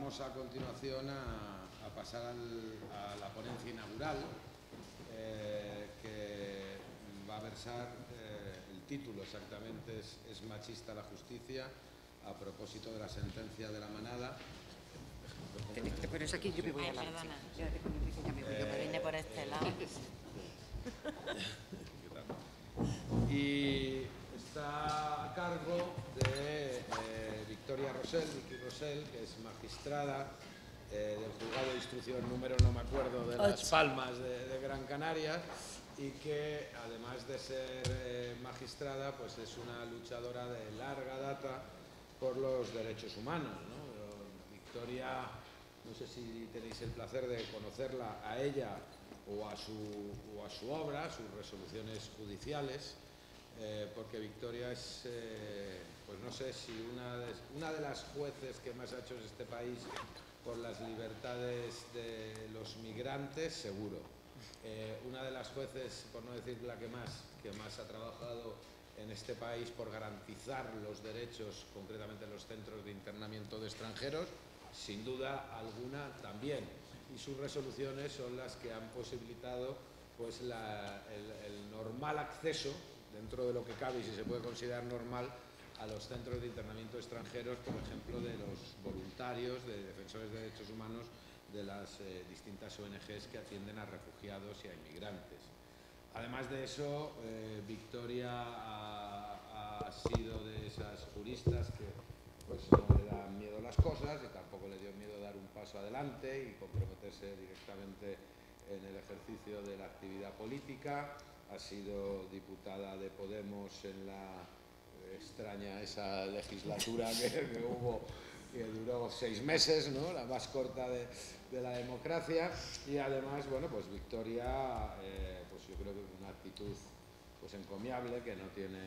Vamos a continuación a pasar a la ponencia inaugural, que va a versar, el título exactamente es Machista la justicia, a propósito de la sentencia de la Manada. Tenéis que poneros aquí, yo me voy a la... Perdona. Yo me vine por este lado. Y está a cargo de Victoria Rosell, Vicky Rosell, que es magistrada del Juzgado de Instrucción número, no me acuerdo, de Las Palmas de Gran Canaria, y que además de ser magistrada, pues es una luchadora de larga data por los derechos humanos, ¿no? Victoria, no sé si tenéis el placer de conocerla a ella o a su obra, sus resoluciones judiciales, porque Victoria es, pues no sé si una de las jueces que más ha hecho en este país por las libertades de los migrantes, seguro. Una de las jueces, por no decir la que más ha trabajado en este país por garantizar los derechos, concretamente en los centros de internamiento de extranjeros, sin duda alguna también. Y sus resoluciones son las que han posibilitado pues, el normal acceso, dentro de lo que cabe y si se puede considerar normal, a los centros de internamiento extranjeros, por ejemplo, de los voluntarios, de defensores de derechos humanos, de las distintas ONGs que atienden a refugiados y a inmigrantes. Además de eso, Victoria ha sido de esas juristas que pues, no le dan miedo las cosas y tampoco le dio miedo dar un paso adelante y comprometerse directamente en el ejercicio de la actividad política. Ha sido diputada de Podemos en la extraña esa legislatura que hubo, que duró 6 meses, ¿no? La más corta de la democracia, y además, bueno, pues Victoria, pues yo creo que una actitud pues encomiable, que no tiene,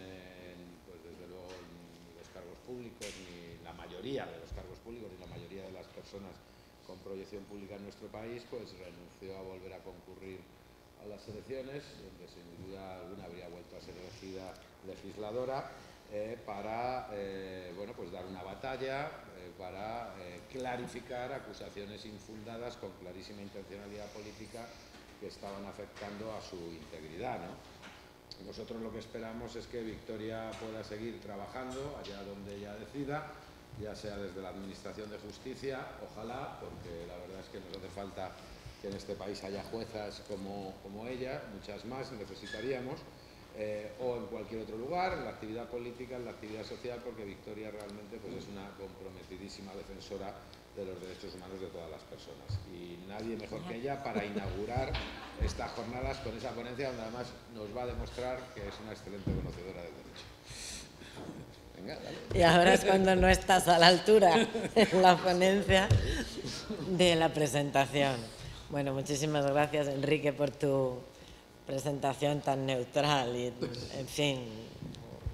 pues desde luego, ni los cargos públicos, ni la mayoría de los cargos públicos, ni la mayoría de las personas con proyección pública en nuestro país, pues renunció a volver a concurrir a las elecciones, donde sin duda alguna habría vuelto a ser elegida legisladora, para bueno, pues dar una batalla, para clarificar acusaciones infundadas con clarísima intencionalidad política que estaban afectando a su integridad, ¿no? Nosotros lo que esperamos es que Victoria pueda seguir trabajando allá donde ella decida, ya sea desde la Administración de Justicia, ojalá, porque la verdad es que nos hace falta que en este país haya juezas como ella, muchas más necesitaríamos, o en cualquier otro lugar, en la actividad política, en la actividad social, porque Victoria realmente pues, es una comprometidísima defensora de los derechos humanos de todas las personas. Y nadie mejor que ella para inaugurar estas jornadas con esa ponencia, donde además nos va a demostrar que es una excelente conocedora del derecho. Venga, dale. Y ahora es cuando no estás a la altura en la ponencia de la presentación. Bueno, muchísimas gracias, Enrique, por tu presentación tan neutral y, en fin,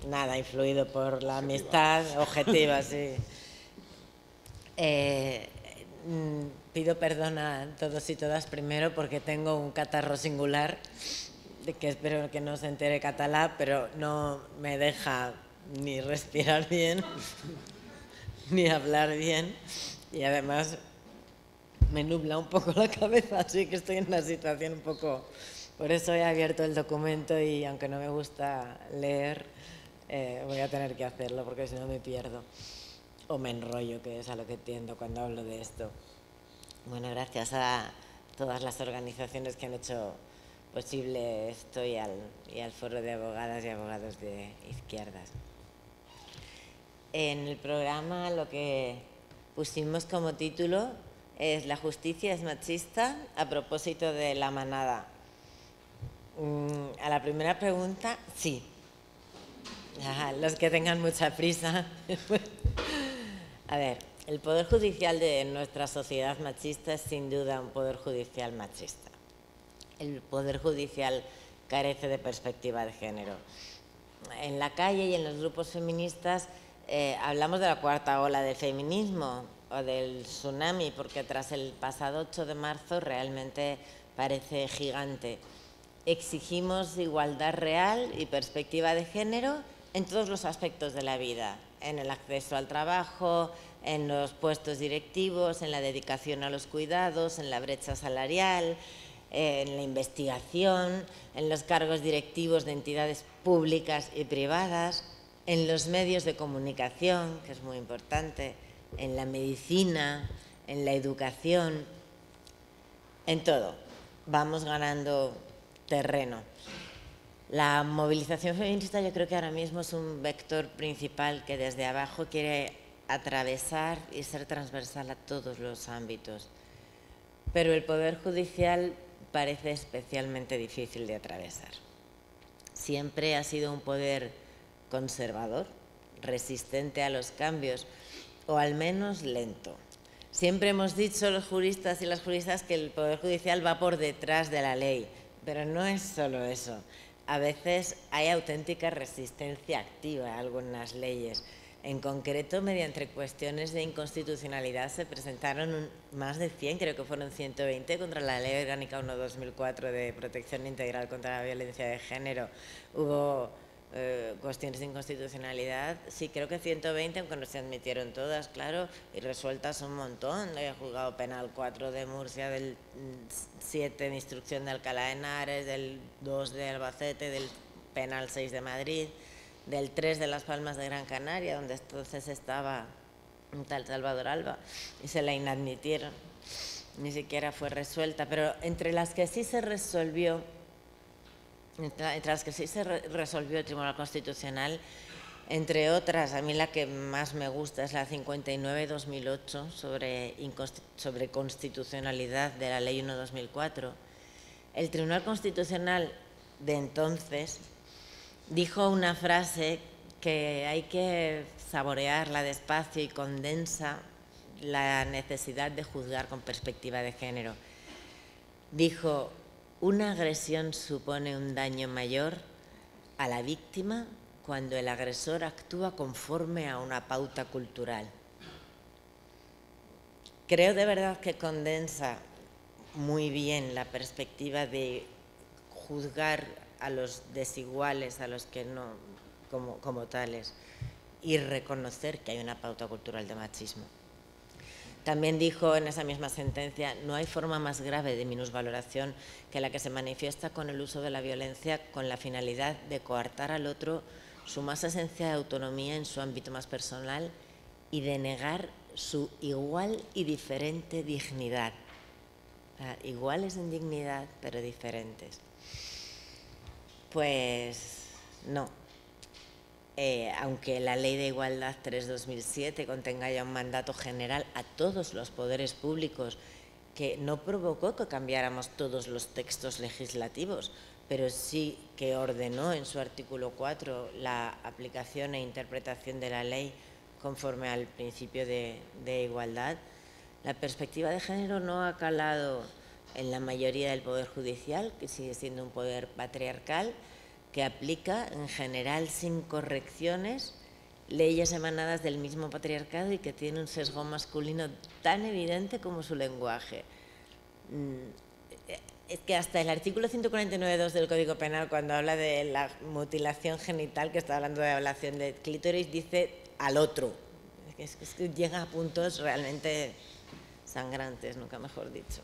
nada, influido por la amistad objetiva, sí. Pido perdón a todos y todas primero porque tengo un catarro singular, de que espero que no se entere catalá, pero no me deja ni respirar bien, ni hablar bien, y además me nubla un poco la cabeza, así que estoy en una situación un poco... Por eso he abierto el documento y, aunque no me gusta leer, voy a tener que hacerlo porque si no me pierdo o me enrollo, que es a lo que tiendo cuando hablo de esto. Bueno, gracias a todas las organizaciones que han hecho posible esto y al Foro de Abogadas y Abogados de Izquierdas. En el programa lo que pusimos como título es «La justicia es machista», a propósito de la manada. A la primera pregunta, sí. Los que tengan mucha prisa. A ver, el Poder Judicial de nuestra sociedad machista es sin duda un Poder Judicial machista. El Poder Judicial carece de perspectiva de género. En la calle y en los grupos feministas hablamos de la cuarta ola del feminismo o del tsunami, porque tras el pasado 8 de marzo realmente parece gigante. Exigimos igualdad real y perspectiva de género en todos los aspectos de la vida, en el acceso al trabajo, en los puestos directivos, en la dedicación a los cuidados, en la brecha salarial, en la investigación, en los cargos directivos de entidades públicas y privadas, en los medios de comunicación, que es muy importante, en la medicina, en la educación, en todo. Vamos ganando terreno. La movilización feminista yo creo que ahora mismo es un vector principal que desde abajo quiere atravesar y ser transversal a todos los ámbitos. Pero el Poder Judicial parece especialmente difícil de atravesar. Siempre ha sido un poder conservador, resistente a los cambios, o al menos lento. Siempre hemos dicho los juristas y las juristas que el Poder Judicial va por detrás de la ley, pero no es solo eso. A veces hay auténtica resistencia activa a algunas leyes. En concreto, mediante cuestiones de inconstitucionalidad se presentaron más de 100, creo que fueron 120, contra la Ley Orgánica 1/2004 de protección integral contra la violencia de género. Hubo cuestiones de inconstitucionalidad, sí, creo que 120, aunque no se admitieron todas, claro, y resueltas un montón. El Juzgado Penal 4 de Murcia, del 7 de Instrucción de Alcalá de Henares, del 2 de Albacete, del Penal 6 de Madrid, del 3 de Las Palmas de Gran Canaria, donde entonces estaba un tal Salvador Alba, y se la inadmitieron. Ni siquiera fue resuelta, pero entre las que sí se resolvió, el Tribunal Constitucional, entre otras, a mí la que más me gusta es la 59/2008 sobre constitucionalidad de la Ley 1/2004. El Tribunal Constitucional de entonces dijo una frase que hay que saborearla despacio y condensa la necesidad de juzgar con perspectiva de género. Dijo: una agresión supone un daño mayor a la víctima cuando el agresor actúa conforme a una pauta cultural. Creo de verdad que condensa muy bien la perspectiva de juzgar a los desiguales, a los que no, como tales, y reconocer que hay una pauta cultural de machismo. También dijo en esa misma sentencia: no hay forma más grave de minusvaloración que la que se manifiesta con el uso de la violencia con la finalidad de coartar al otro su más esencial autonomía en su ámbito más personal y de negar su igual y diferente dignidad. Iguales en dignidad, pero diferentes. Pues no. Aunque la Ley de Igualdad 3/2007 contenga ya un mandato general a todos los poderes públicos, que no provocó que cambiáramos todos los textos legislativos, pero sí que ordenó en su artículo 4 la aplicación e interpretación de la ley conforme al principio de igualdad, la perspectiva de género no ha calado en la mayoría del Poder Judicial, que sigue siendo un poder patriarcal, que aplica en general sin correcciones leyes emanadas del mismo patriarcado y que tiene un sesgo masculino tan evidente como su lenguaje. Es que hasta el artículo 149.2 del Código Penal, cuando habla de la mutilación genital, que está hablando de ablación de clítoris, dice al otro. Es que llega a puntos realmente sangrantes, nunca mejor dicho.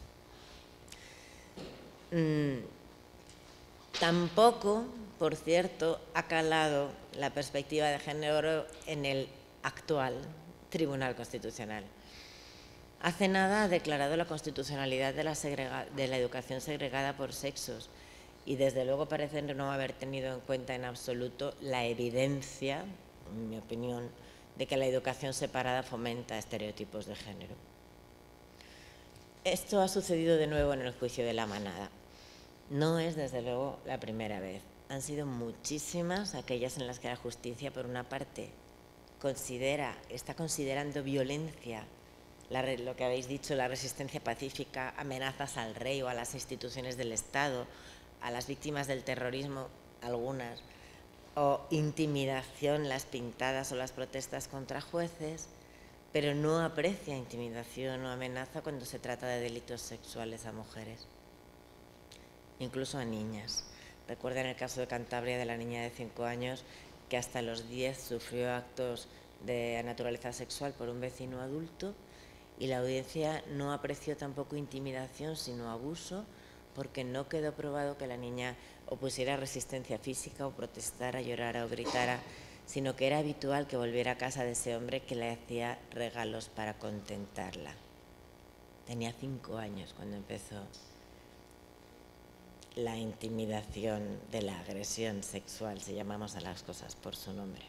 Tampoco, por cierto, ha calado la perspectiva de género en el actual Tribunal Constitucional. Hace nada ha declarado la constitucionalidad de la educación segregada por sexos y desde luego parece no haber tenido en cuenta en absoluto la evidencia, en mi opinión, de que la educación separada fomenta estereotipos de género. Esto ha sucedido de nuevo en el juicio de la Manada. No es, desde luego, la primera vez. Han sido muchísimas aquellas en las que la justicia, por una parte, está considerando violencia, lo que habéis dicho, la resistencia pacífica, amenazas al rey o a las instituciones del Estado, a las víctimas del terrorismo, algunas, o intimidación, las pintadas o las protestas contra jueces, pero no aprecia intimidación o amenaza cuando se trata de delitos sexuales a mujeres, incluso a niñas. Recuerden el caso de Cantabria de la niña de 5 años que hasta los 10 sufrió actos de naturaleza sexual por un vecino adulto, y la audiencia no apreció tampoco intimidación sino abuso, porque no quedó probado que la niña opusiera resistencia física o protestara, llorara o gritara, sino que era habitual que volviera a casa de ese hombre que le hacía regalos para contentarla. Tenía 5 años cuando empezó la intimidación de la agresión sexual, si llamamos a las cosas por su nombre.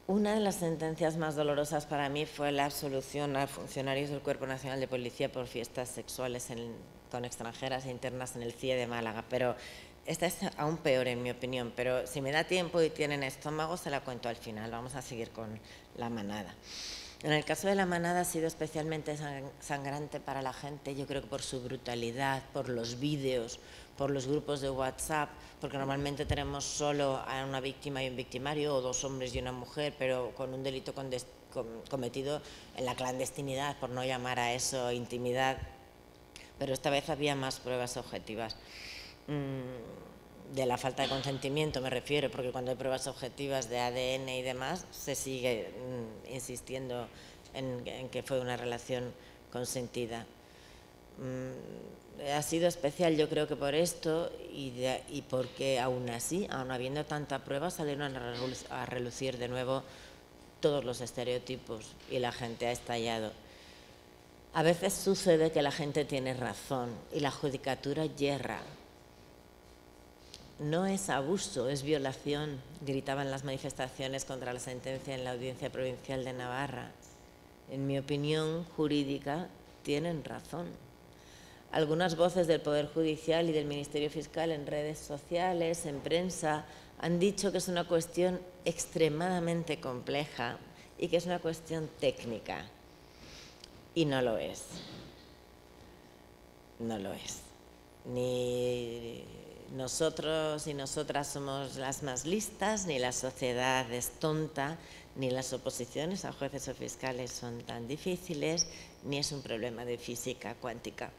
Una de las sentencias más dolorosas para mí fue la absolución a funcionarios del Cuerpo Nacional de Policía por fiestas sexuales con extranjeras e internas en el CIE de Málaga, pero esta es aún peor en mi opinión, pero si me da tiempo y tienen estómago se la cuento al final. Vamos a seguir con la manada. En el caso de la manada ha sido especialmente sangrante para la gente, yo creo que por su brutalidad, por los vídeos, por los grupos de WhatsApp, porque normalmente tenemos solo a una víctima y un victimario, o 2 hombres y una mujer, pero con un delito cometido en la clandestinidad, por no llamar a eso intimidad, pero esta vez había más pruebas objetivas. De la falta de consentimiento me refiero, porque cuando hay pruebas objetivas de ADN y demás, se sigue insistiendo en que fue una relación consentida. Ha sido especial, yo creo que por esto y porque aún así, aún habiendo tanta prueba, salieron a relucir de nuevo todos los estereotipos y la gente ha estallado. A veces sucede que la gente tiene razón y la judicatura yerra. No es abuso, es violación, gritaban las manifestaciones contra la sentencia en la Audiencia Provincial de Navarra. En mi opinión jurídica, tienen razón. Algunas voces del Poder Judicial y del Ministerio Fiscal en redes sociales, en prensa, han dicho que es una cuestión extremadamente compleja y que es una cuestión técnica. Y no lo es. No lo es. Ni nosotros y nosotras somos las más listas, ni la sociedad es tonta, ni las oposiciones a jueces o fiscales son tan difíciles, ni es un problema de física cuántica.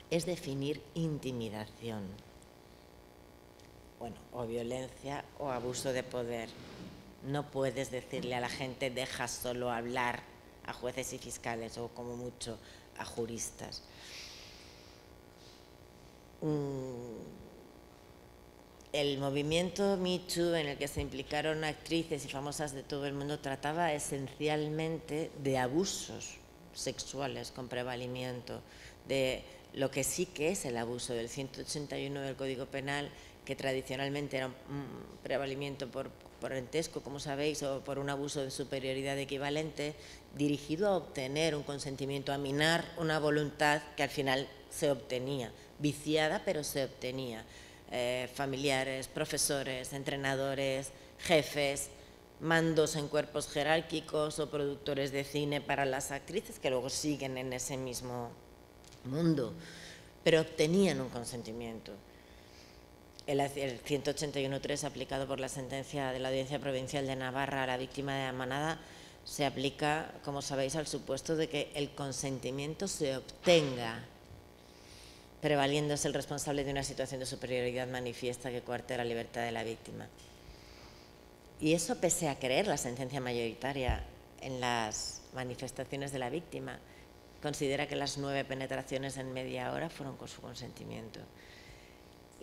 Es definir intimidación, bueno, o violencia o abuso de poder. No puedes decirle a la gente deja solo hablar a jueces y fiscales o como mucho a juristas. El movimiento Me Too, en el que se implicaron actrices y famosas de todo el mundo, trataba esencialmente de abusos sexuales con prevalimiento, de lo que sí que es el abuso del 181 del Código Penal, que tradicionalmente era un prevalimiento por parentesco, como sabéis, o por un abuso de superioridad equivalente, dirigido a obtener un consentimiento, a minar una voluntad que al final se obtenía, viciada, pero se obtenía. Familiares, profesores, entrenadores, jefes, mandos en cuerpos jerárquicos o productores de cine para las actrices que luego siguen en ese mismo mundo, pero obtenían un consentimiento. El 181.3 aplicado por la sentencia de la Audiencia Provincial de Navarra a la víctima de la manada se aplica, como sabéis, al supuesto de que el consentimiento se obtenga prevaliéndose el responsable de una situación de superioridad manifiesta que coarte la libertad de la víctima. Y eso pese a creer la sentencia mayoritaria en las manifestaciones de la víctima, considera que las 9 penetraciones en media hora fueron con su consentimiento.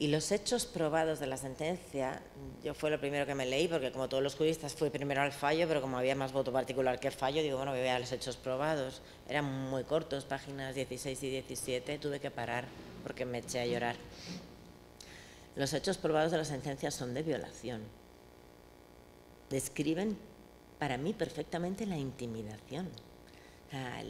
Y los hechos probados de la sentencia, yo fue lo primero que me leí, porque como todos los juristas fui primero al fallo, pero como había más voto particular que fallo, digo, bueno, voy a los hechos probados. Eran muy cortos, páginas 16 y 17, tuve que parar porque me eché a llorar. Los hechos probados de la sentencia son de violación. Describen para mí perfectamente la intimidación.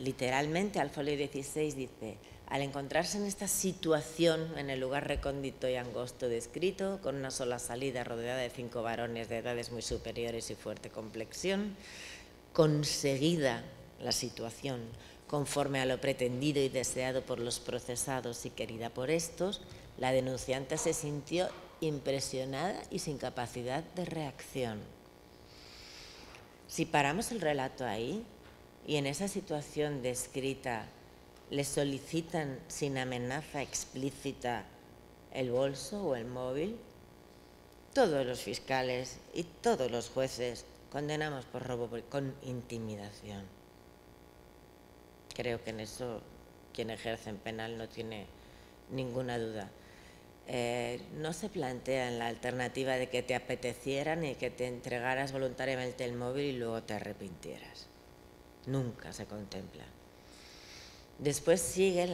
Literalmente al folio 16 dice: al encontrarse en esta situación en el lugar recóndito y angosto descrito, con una sola salida rodeada de 5 varones de edades muy superiores y fuerte complexión, conseguida la situación conforme a lo pretendido y deseado por los procesados y querida por estos, la denunciante se sintió impresionada y sin capacidad de reacción. Si paramos el relato ahí y en esa situación descrita le solicitan sin amenaza explícita el bolso o el móvil, todos los fiscales y todos los jueces condenamos por robo con intimidación. Creo que en eso quien ejerce en penal no tiene ninguna duda. No se plantea en la alternativa de que te apeteciera ni que te entregaras voluntariamente el móvil y luego te arrepintieras. Nunca se contempla. Después sigue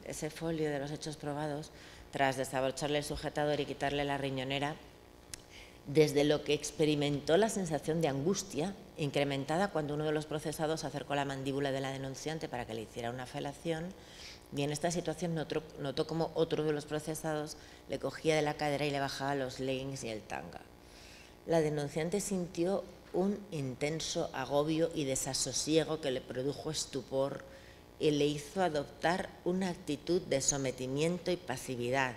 ese folio de los hechos probados, tras desabrocharle el sujetador y quitarle la riñonera, desde lo que experimentó la sensación de angustia incrementada cuando uno de los procesados acercó la mandíbula de la denunciante para que le hiciera una felación, y en esta situación notó como otro de los procesados le cogía de la cadera y le bajaba los leggings y el tanga. La denunciante sintió un intenso agobio y desasosiego que le produjo estupor y le hizo adoptar una actitud de sometimiento y pasividad,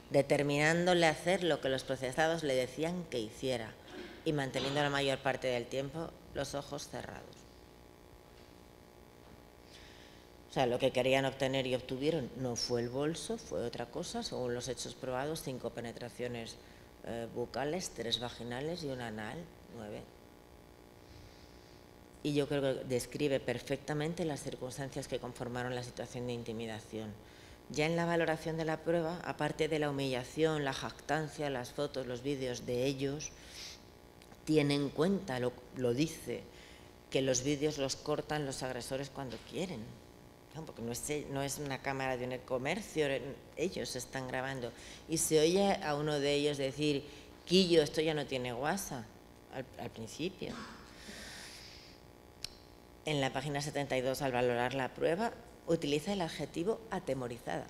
determinándole a hacer lo que los procesados le decían que hiciera y manteniendo la mayor parte del tiempo los ojos cerrados. O sea, lo que querían obtener y obtuvieron no fue el bolso, fue otra cosa. Según los hechos probados, 5 penetraciones bucales, 3 vaginales y 1 anal, 9. Y yo creo que describe perfectamente las circunstancias que conformaron la situación de intimidación. Ya en la valoración de la prueba, aparte de la humillación, la jactancia, las fotos, los vídeos de ellos, tiene en cuenta, lo dice, que los vídeos los cortan los agresores cuando quieren. Porque no es una cámara de un comercio, ellos están grabando. Y se oye a uno de ellos decir, Quillo, esto ya no tiene guasa, al principio. En la página 72, al valorar la prueba, utiliza el adjetivo atemorizada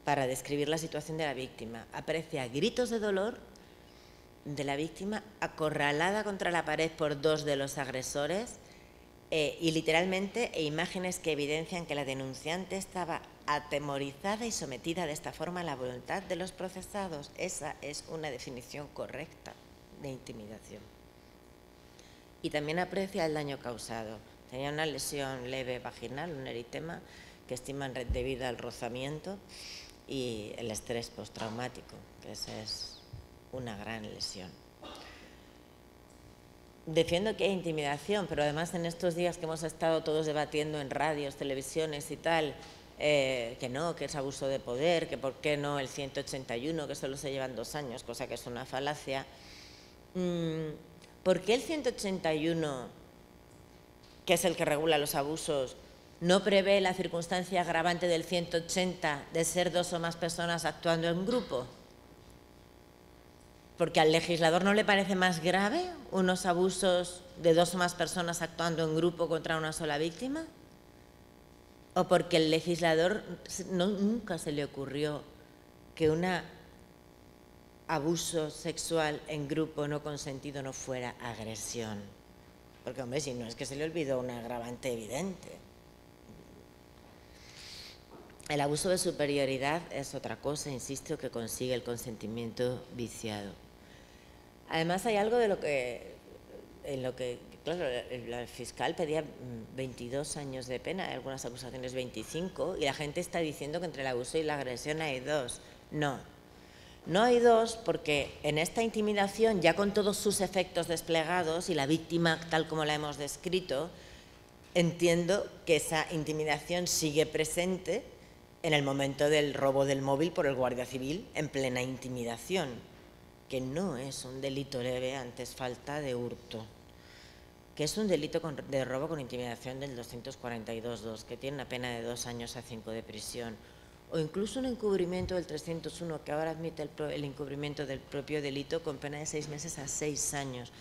para describir la situación de la víctima. Aprecia gritos de dolor de la víctima acorralada contra la pared por 2 de los agresores y literalmente imágenes que evidencian que la denunciante estaba atemorizada y sometida de esta forma a la voluntad de los procesados. Esa es una definición correcta de intimidación. Y también aprecia el daño causado. Tenía una lesión leve vaginal, un eritema, que estiman debido al rozamiento y el estrés postraumático, que esa es una gran lesión. Defiendo que hay intimidación, pero además en estos días que hemos estado todos debatiendo en radios, televisiones y tal, que no, que es abuso de poder, que por qué no el 181, que solo se llevan 2 años, cosa que es una falacia. ¿Por qué el 181, que es el que regula los abusos, no prevé la circunstancia agravante del 180 de ser 2 o más personas actuando en grupo? ¿Porque al legislador no le parece más grave unos abusos de 2 o más personas actuando en grupo contra una sola víctima? ¿O porque el legislador nunca se le ocurrió que un abuso sexual en grupo no consentido no fuera agresión? Porque, hombre, si no es que se le olvidó un agravante evidente. El abuso de superioridad es otra cosa, insisto, que consigue el consentimiento viciado. Además, hay algo en lo que, claro, el fiscal pedía 22 años de pena, hay algunas acusaciones 25, y la gente está diciendo que entre el abuso y la agresión hay 2. No hay 2 porque en esta intimidación, ya con todos sus efectos desplegados y la víctima tal como la hemos descrito, entiendo que esa intimidación sigue presente en el momento del robo del móvil por el guardia civil en plena intimidación, que no es un delito leve, antes falta de hurto, que es un delito de robo con intimidación del 242.2, que tiene una pena de 2 años a 5 de prisión, o incluso un encubrimiento del 301, que ahora admite el encubrimiento del propio delito con pena de 6 meses a 6 años,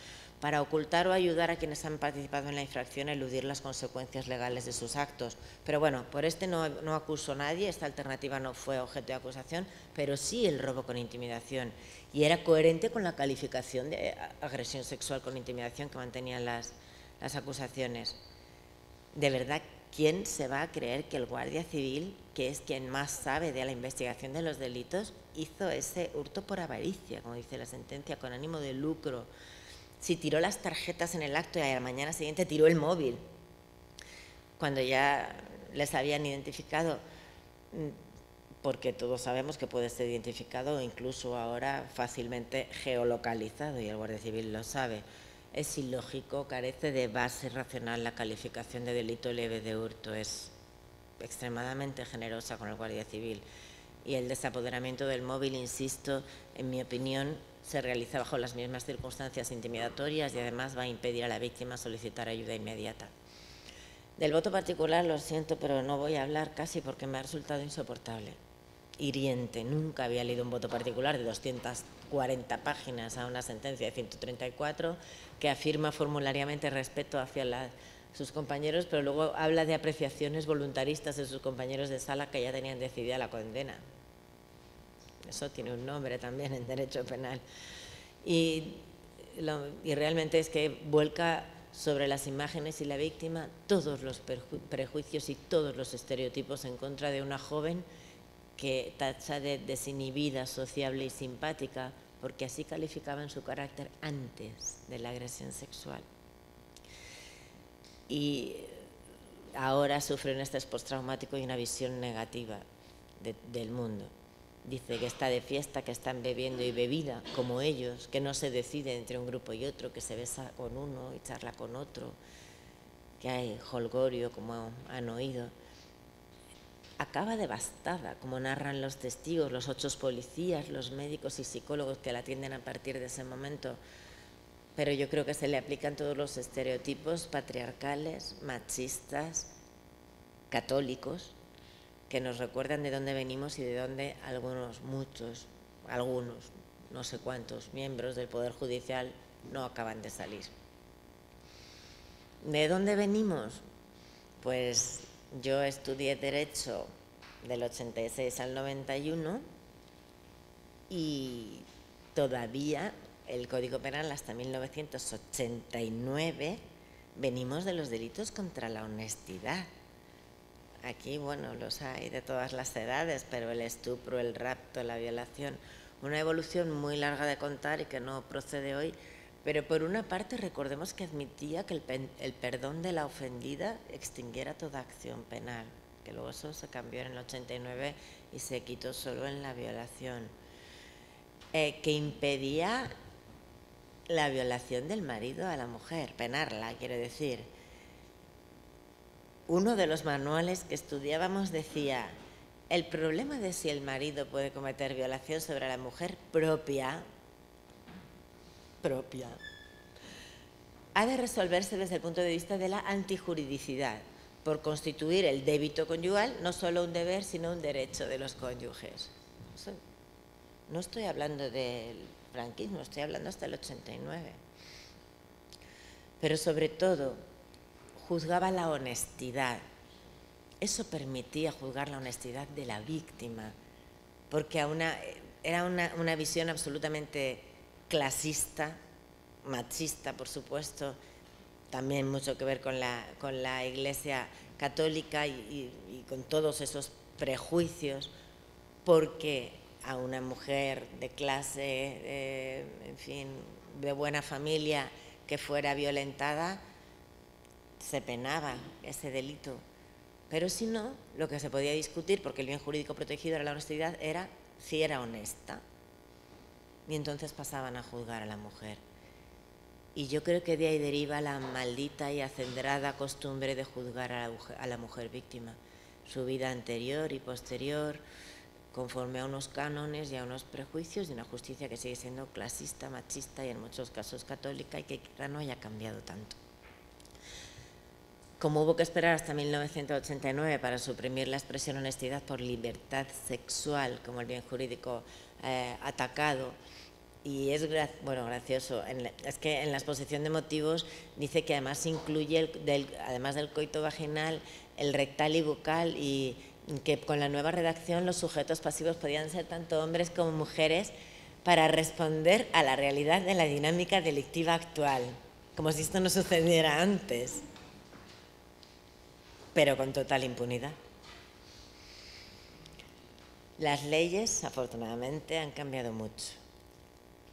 para ocultar o ayudar a quienes han participado en la infracción a eludir las consecuencias legales de sus actos. Pero bueno, por no acuso a nadie, esta alternativa no fue objeto de acusación, pero sí el robo con intimidación. Y era coherente con la calificación de agresión sexual con intimidación que mantenían las acusaciones. De verdad, ¿quién se va a creer que el guardia civil, que es quien más sabe de la investigación de los delitos, hizo ese hurto por avaricia, como dice la sentencia, con ánimo de lucro? Si tiró las tarjetas en el acto y a la mañana siguiente tiró el móvil, cuando ya les habían identificado, porque todos sabemos que puede ser identificado o incluso ahora fácilmente geolocalizado, y el Guardia Civil lo sabe. es ilógico, carece de base racional. La calificación de delito leve de hurto es extremadamente generosa con el guardia civil. Y el desapoderamiento del móvil, insisto, en mi opinión, se realiza bajo las mismas circunstancias intimidatorias y además va a impedir a la víctima solicitar ayuda inmediata. Del voto particular, lo siento, pero no voy a hablar casi porque me ha resultado insoportable. Hiriente. Nunca había leído un voto particular de 240 páginas a una sentencia de 134 que afirma formulariamente respeto hacia sus compañeros, pero luego habla de apreciaciones voluntaristas de sus compañeros de sala que ya tenían decidida la condena. Eso tiene un nombre también en derecho penal. Y realmente es que vuelca sobre las imágenes y la víctima todos los prejuicios y todos los estereotipos en contra de una joven que tacha de desinhibida, sociable y simpática, porque así calificaban su carácter antes de la agresión sexual. Y ahora sufre un estrés postraumático y una visión negativa del mundo. Dice que está de fiesta, que están bebiendo y bebida, como ellos, que no se decide entre un grupo y otro, que se besa con uno y charla con otro, que hay jolgorio, como han oído. Acaba devastada, como narran los testigos, los 8 policías, los médicos y psicólogos que la atienden a partir de ese momento. Pero yo creo que se le aplican todos los estereotipos patriarcales, machistas, católicos, que nos recuerdan de dónde venimos y de dónde algunos, no sé cuántos miembros del Poder Judicial no acaban de salir. ¿De dónde venimos? Pues yo estudié Derecho del 86 al 91 y todavía el Código Penal hasta 1989 venimos de los delitos contra la honestidad. Aquí, bueno, los hay de todas las edades, pero el estupro, el rapto, la violación, una evolución muy larga de contar y que no procede hoy, pero por una parte recordemos que admitía que el perdón de la ofendida extinguiera toda acción penal, que luego eso se cambió en el 89 y se quitó solo en la violación, que impedía la violación del marido a la mujer, penarla, quiero decir. Uno de los manuales que estudiábamos decía: el problema de si el marido puede cometer violación sobre la mujer propia, ha de resolverse desde el punto de vista de la antijuridicidad, por constituir el débito conyugal no solo un deber, sino un derecho de los cónyuges. No estoy hablando del franquismo, estoy hablando hasta el 89. Pero sobre todo, juzgaba la honestidad. Eso permitía juzgar la honestidad de la víctima, porque era una visión absolutamente clasista, machista, por supuesto, también mucho que ver con la Iglesia católica y con todos esos prejuicios, porque a una mujer de clase, en fin, de buena familia que fuera violentada, se penaba ese delito. Pero si no, lo que se podía discutir, porque el bien jurídico protegido era la honestidad, era si era honesta. Y entonces pasaban a juzgar a la mujer. Y yo creo que de ahí deriva la maldita y acendrada costumbre de juzgar a la mujer víctima. Su vida anterior y posterior, conforme a unos cánones y a unos prejuicios, y una justicia que sigue siendo clasista, machista y en muchos casos católica, y que quizá no haya cambiado tanto. Como hubo que esperar hasta 1989 para suprimir la expresión honestidad por libertad sexual como el bien jurídico atacado, y es gracioso, es que en la exposición de motivos dice que además incluye, además del coito vaginal, el rectal y bucal, y que con la nueva redacción los sujetos pasivos podían ser tanto hombres como mujeres para responder a la realidad de la dinámica delictiva actual, como si esto no sucediera antes, pero con total impunidad. Las leyes, afortunadamente, han cambiado mucho.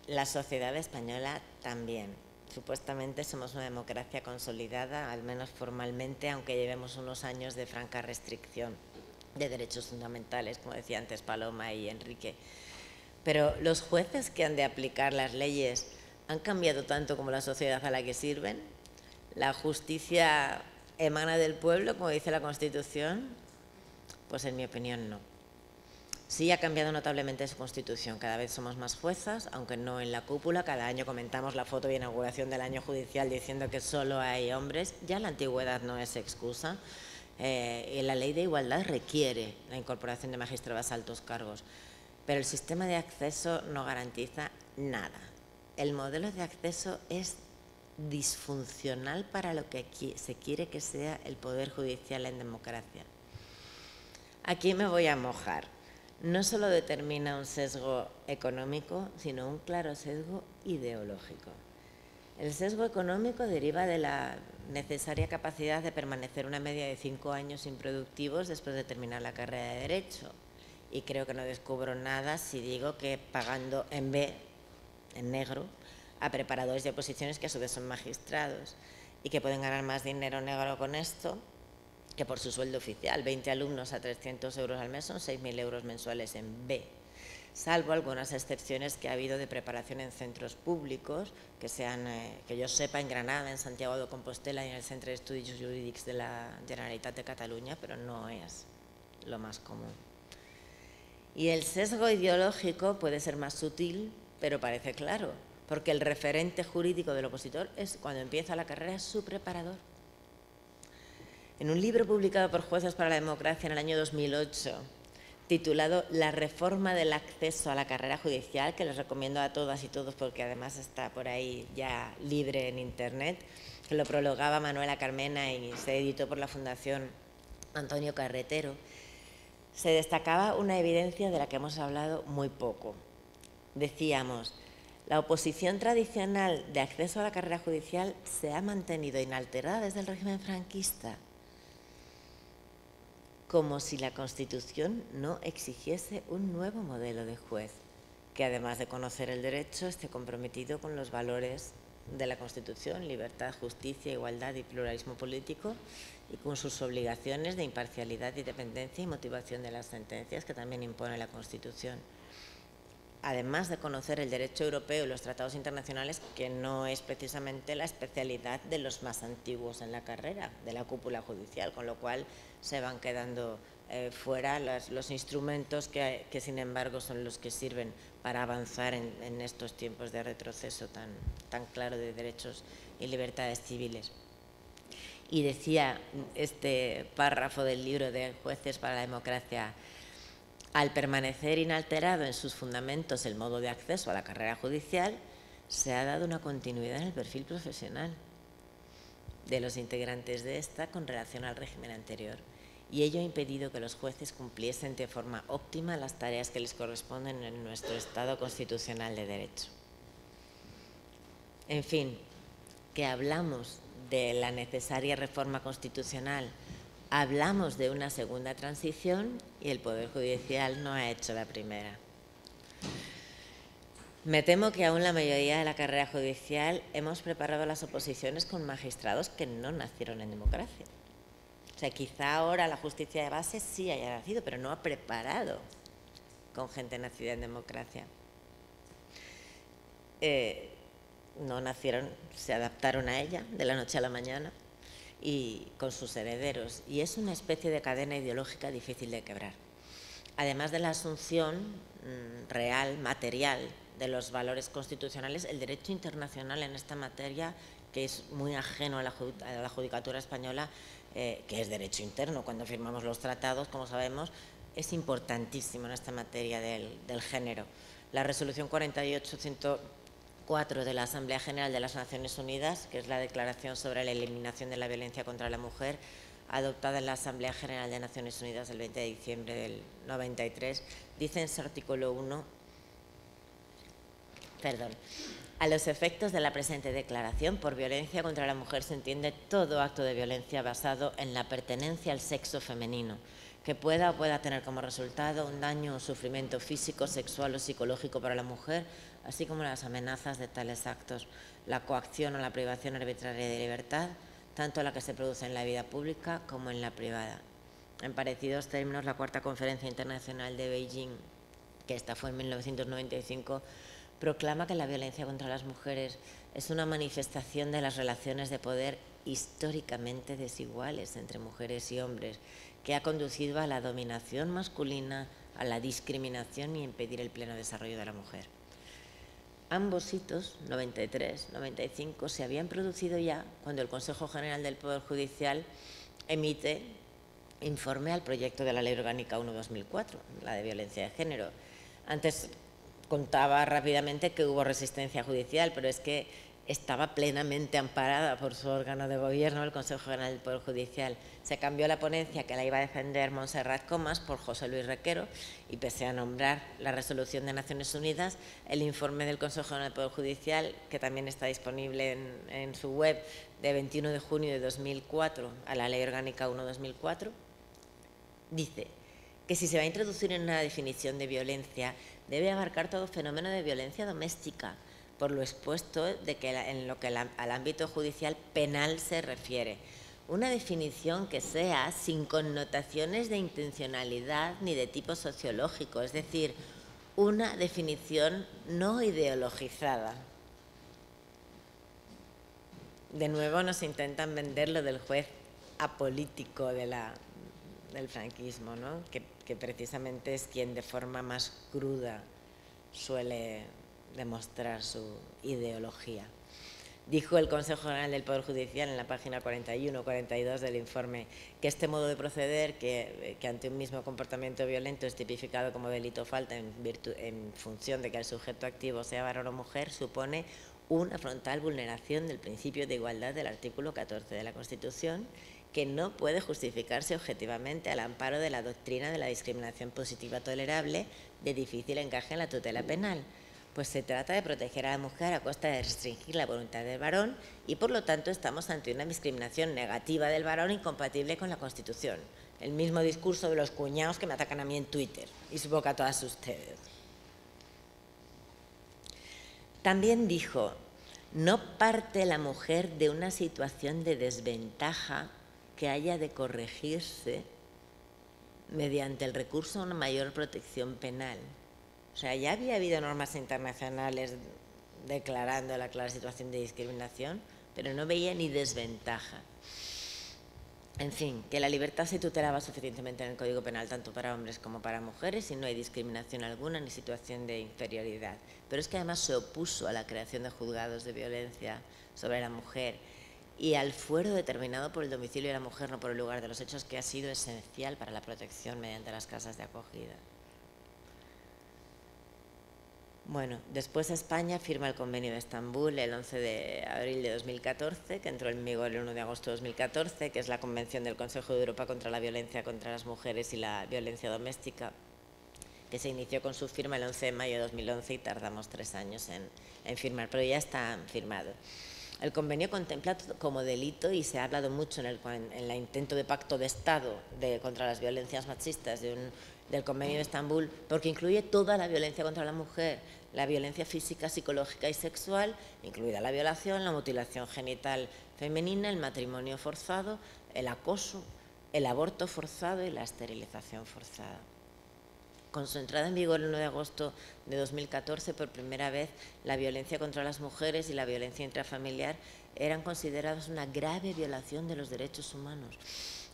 La sociedad española también. Supuestamente somos una democracia consolidada, al menos formalmente, aunque llevemos unos años de franca restricción de derechos fundamentales, como decía antes Paloma y Enrique. Pero los jueces que han de aplicar las leyes han cambiado tanto como la sociedad a la que sirven. La justicia emana del pueblo, como dice la Constitución. Pues en mi opinión no. Sí ha cambiado notablemente su Constitución, cada vez somos más juezas, aunque no en la cúpula. Cada año comentamos la foto de inauguración del año judicial diciendo que solo hay hombres. Ya la antigüedad no es excusa. Y la ley de igualdad requiere la incorporación de magistrados a altos cargos, pero el sistema de acceso no garantiza nada. El modelo de acceso es disfuncional para lo que se quiere que sea el Poder Judicial en democracia. Aquí me voy a mojar. No solo determina un sesgo económico, sino un claro sesgo ideológico. El sesgo económico deriva de la necesaria capacidad de permanecer una media de 5 años improductivos después de terminar la carrera de Derecho. Y creo que no descubro nada si digo que pagando en B, en negro, a preparadores de oposiciones que a su vez son magistrados y que pueden ganar más dinero negro con esto que por su sueldo oficial. 20 alumnos a 300 euros al mes son 6.000 euros mensuales en B, salvo algunas excepciones que ha habido de preparación en centros públicos, que yo sepa, en Granada, en Santiago de Compostela y en el Centre d'Estudis Jurídics de la Generalitat de Cataluña, pero no es lo más común. Y el sesgo ideológico puede ser más sutil, pero parece claro, porque el referente jurídico del opositor es, cuando empieza la carrera, es su preparador. En un libro publicado por Jueces para la Democracia en el año 2008, titulado La reforma del acceso a la carrera judicial, que les recomiendo a todas y todos porque además está por ahí ya libre en Internet, que lo prologaba Manuela Carmena y se editó por la Fundación Antonio Carretero, se destacaba una evidencia de la que hemos hablado muy poco. Decíamos, la oposición tradicional de acceso a la carrera judicial se ha mantenido inalterada desde el régimen franquista, como si la Constitución no exigiese un nuevo modelo de juez, que además de conocer el derecho, esté comprometido con los valores de la Constitución, libertad, justicia, igualdad y pluralismo político, y con sus obligaciones de imparcialidad, independencia y motivación de las sentencias que también impone la Constitución. Además de conocer el derecho europeo y los tratados internacionales, que no es precisamente la especialidad de los más antiguos en la carrera, de la cúpula judicial, con lo cual se van quedando fuera los instrumentos que sin embargo son los que sirven para avanzar en estos tiempos de retroceso tan claro de derechos y libertades civiles. Y decía este párrafo del libro de Jueces para la Democracia: al permanecer inalterado en sus fundamentos el modo de acceso a la carrera judicial, se ha dado una continuidad en el perfil profesional de los integrantes de esta con relación al régimen anterior, y ello ha impedido que los jueces cumpliesen de forma óptima las tareas que les corresponden en nuestro Estado constitucional de derecho. En fin, que hablamos de la necesaria reforma constitucional, hablamos de una segunda transición y el Poder Judicial no ha hecho la primera. Me temo que aún la mayoría de la carrera judicial hemos preparado las oposiciones con magistrados que no nacieron en democracia. O sea, quizá ahora la justicia de base sí haya nacido, pero no ha preparado con gente nacida en democracia. No nacieron, se adaptaron a ella de la noche a la mañana y con sus herederos. Y es una especie de cadena ideológica difícil de quebrar. Además de la asunción real, material, de los valores constitucionales, el derecho internacional en esta materia, que es muy ajeno a la judicatura española, que es derecho interno, cuando firmamos los tratados, como sabemos, es importantísimo en esta materia del género. La resolución 48.104 de la Asamblea General de las Naciones Unidas, que es la Declaración sobre la Eliminación de la Violencia contra la Mujer, adoptada en la Asamblea General de Naciones Unidas el 20 de diciembre del 93, dice en su artículo 1, a los efectos de la presente declaración, por violencia contra la mujer se entiende todo acto de violencia basado en la pertenencia al sexo femenino, que pueda o pueda tener como resultado un daño o sufrimiento físico, sexual o psicológico para la mujer, así como las amenazas de tales actos, la coacción o la privación arbitraria de libertad, tanto la que se produce en la vida pública como en la privada. En parecidos términos, la Cuarta Conferencia Internacional de Beijing, que esta fue en 1995, proclama que la violencia contra las mujeres es una manifestación de las relaciones de poder históricamente desiguales entre mujeres y hombres, que ha conducido a la dominación masculina, a la discriminación y impedir el pleno desarrollo de la mujer. Ambos hitos, 93, 95, se habían producido ya cuando el Consejo General del Poder Judicial emite informe al proyecto de la Ley Orgánica 1/2004, la de violencia de género. Antes contaba rápidamente que hubo resistencia judicial, pero es que estaba plenamente amparada por su órgano de gobierno, el Consejo General del Poder Judicial. Se cambió la ponencia, que la iba a defender Montserrat Comas, por José Luis Requero, y pese a nombrar la resolución de Naciones Unidas, el informe del Consejo General del Poder Judicial, que también está disponible en su web, de 21 de junio de 2004 a la Ley Orgánica 1/2004, dice que si se va a introducir en una definición de violencia, debe abarcar todo fenómeno de violencia doméstica, por lo expuesto de que en lo que al ámbito judicial penal se refiere. Una definición que sea sin connotaciones de intencionalidad ni de tipo sociológico, es decir, una definición no ideologizada. De nuevo nos intentan vender lo del juez apolítico del franquismo, ¿no? que precisamente es quien de forma más cruda suele demostrar su ideología. Dijo el Consejo General del Poder Judicial en la página 41-42 del informe que este modo de proceder, que ante un mismo comportamiento violento es tipificado como delito o falta en función de que el sujeto activo sea varón o mujer, supone una frontal vulneración del principio de igualdad del artículo 14 de la Constitución, que no puede justificarse objetivamente al amparo de la doctrina de la discriminación positiva tolerable de difícil encaje en la tutela penal, pues se trata de proteger a la mujer a costa de restringir la voluntad del varón y, por lo tanto, estamos ante una discriminación negativa del varón incompatible con la Constitución. El mismo discurso de los cuñados que me atacan a mí en Twitter, y supongo que a todas ustedes. También dijo, no parte la mujer de una situación de desventaja que haya de corregirse mediante el recurso a una mayor protección penal. O sea, ya había habido normas internacionales declarando la clara situación de discriminación, pero no veía ni desventaja. En fin, que la libertad se tutelaba suficientemente en el Código Penal tanto para hombres como para mujeres y no hay discriminación alguna ni situación de inferioridad. Pero es que además se opuso a la creación de juzgados de violencia sobre la mujer y al fuero determinado por el domicilio de la mujer, no por el lugar de los hechos, que ha sido esencial para la protección mediante las casas de acogida. Bueno, después España firma el Convenio de Estambul el 11 de abril de 2014, que entró en vigor el 1 de agosto de 2014, que es la Convención del Consejo de Europa contra la violencia contra las mujeres y la violencia doméstica, que se inició con su firma el 11 de mayo de 2011 y tardamos 3 años en firmar, pero ya está firmado. El convenio contempla como delito, y se ha hablado mucho en el intento de pacto de Estado contra las violencias machistas del Convenio de Estambul, porque incluye toda la violencia contra la mujer, la violencia física, psicológica y sexual, incluida la violación, la mutilación genital femenina, el matrimonio forzado, el acoso, el aborto forzado y la esterilización forzada. Con su entrada en vigor el 1 de agosto de 2014, por primera vez, la violencia contra las mujeres y la violencia intrafamiliar eran consideradas una grave violación de los derechos humanos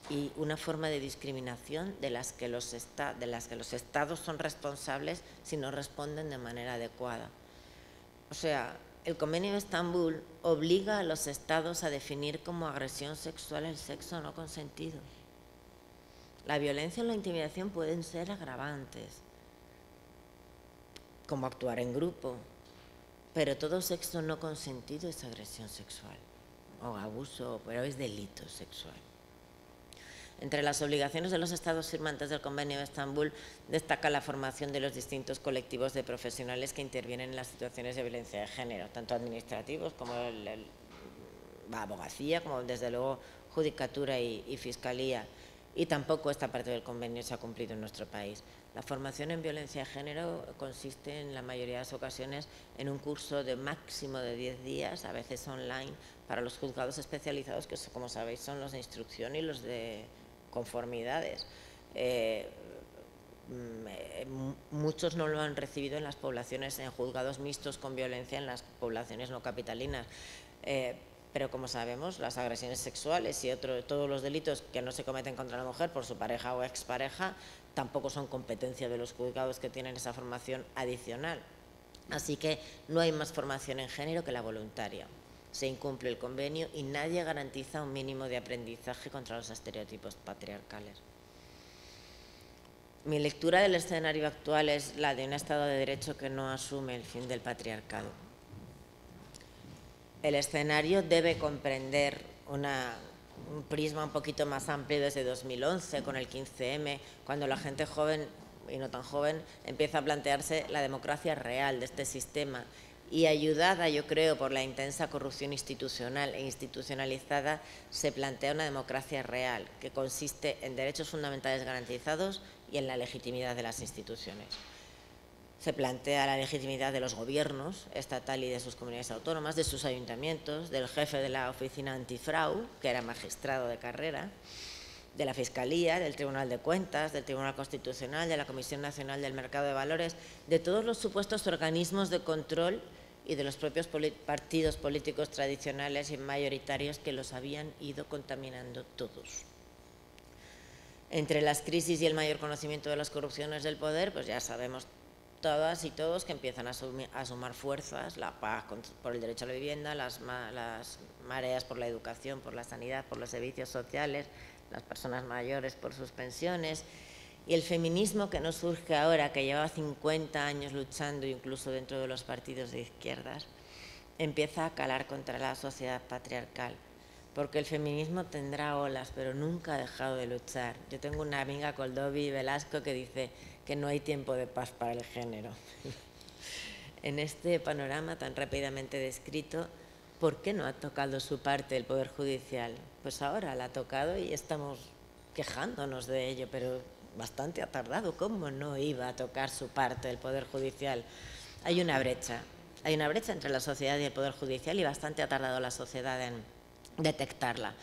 y una forma de discriminación de las que los estados son responsables si no responden de manera adecuada. O sea, el Convenio de Estambul obliga a los estados a definir como agresión sexual el sexo no consentido. La violencia o la intimidación pueden ser agravantes, como actuar en grupo, pero todo sexo no consentido es agresión sexual o abuso, pero es delito sexual. Entre las obligaciones de los estados firmantes del Convenio de Estambul destaca la formación de los distintos colectivos de profesionales que intervienen en las situaciones de violencia de género, tanto administrativos como la abogacía, como desde luego judicatura y fiscalía. Y tampoco esta parte del convenio se ha cumplido en nuestro país. La formación en violencia de género consiste en la mayoría de las ocasiones en un curso de máximo de 10 días, a veces online, para los juzgados especializados, que como sabéis son los de instrucción y los de conformidades. muchos no lo han recibido en las poblaciones, en juzgados mixtos con violencia en las poblaciones no capitalinas. Pero como sabemos, las agresiones sexuales y todos los delitos que no se cometen contra la mujer por su pareja o expareja tampoco son competencia de los juzgados que tienen esa formación adicional. Así que no hay más formación en género que la voluntaria. Se incumple el convenio y nadie garantiza un mínimo de aprendizaje contra los estereotipos patriarcales. Mi lectura del escenario actual es la de un Estado de Derecho que no asume el fin del patriarcado. El escenario debe comprender un prisma un poquito más amplio desde 2011, con el 15M, cuando la gente joven y no tan joven empieza a plantearse la democracia real de este sistema y ayudada, yo creo, por la intensa corrupción institucional e institucionalizada, se plantea una democracia real que consiste en derechos fundamentales garantizados y en la legitimidad de las instituciones. Se plantea la legitimidad de los gobiernos estatal y de sus comunidades autónomas, de sus ayuntamientos, del jefe de la oficina antifraude, que era magistrado de carrera, de la Fiscalía, del Tribunal de Cuentas, del Tribunal Constitucional, de la Comisión Nacional del Mercado de Valores, de todos los supuestos organismos de control y de los propios partidos políticos tradicionales y mayoritarios que los habían ido contaminando todos. Entre las crisis y el mayor conocimiento de las corrupciones del poder, pues ya sabemos todas y todos que empiezan a sumar fuerzas, la paz por el derecho a la vivienda, las mareas por la educación, por la sanidad, por los servicios sociales, las personas mayores por sus pensiones, y el feminismo que no surge ahora, que lleva 50 años luchando incluso dentro de los partidos de izquierdas, empieza a calar contra la sociedad patriarcal, porque el feminismo tendrá olas, pero nunca ha dejado de luchar. Yo tengo una amiga, Coldovi Velasco, que dice que no hay tiempo de paz para el género. En este panorama tan rápidamente descrito, ¿por qué no ha tocado su parte el Poder Judicial? Pues ahora la ha tocado y estamos quejándonos de ello, pero bastante ha tardado. ¿Cómo no iba a tocar su parte el Poder Judicial? Hay una brecha entre la sociedad y el Poder Judicial y bastante ha tardado la sociedad en detectarla,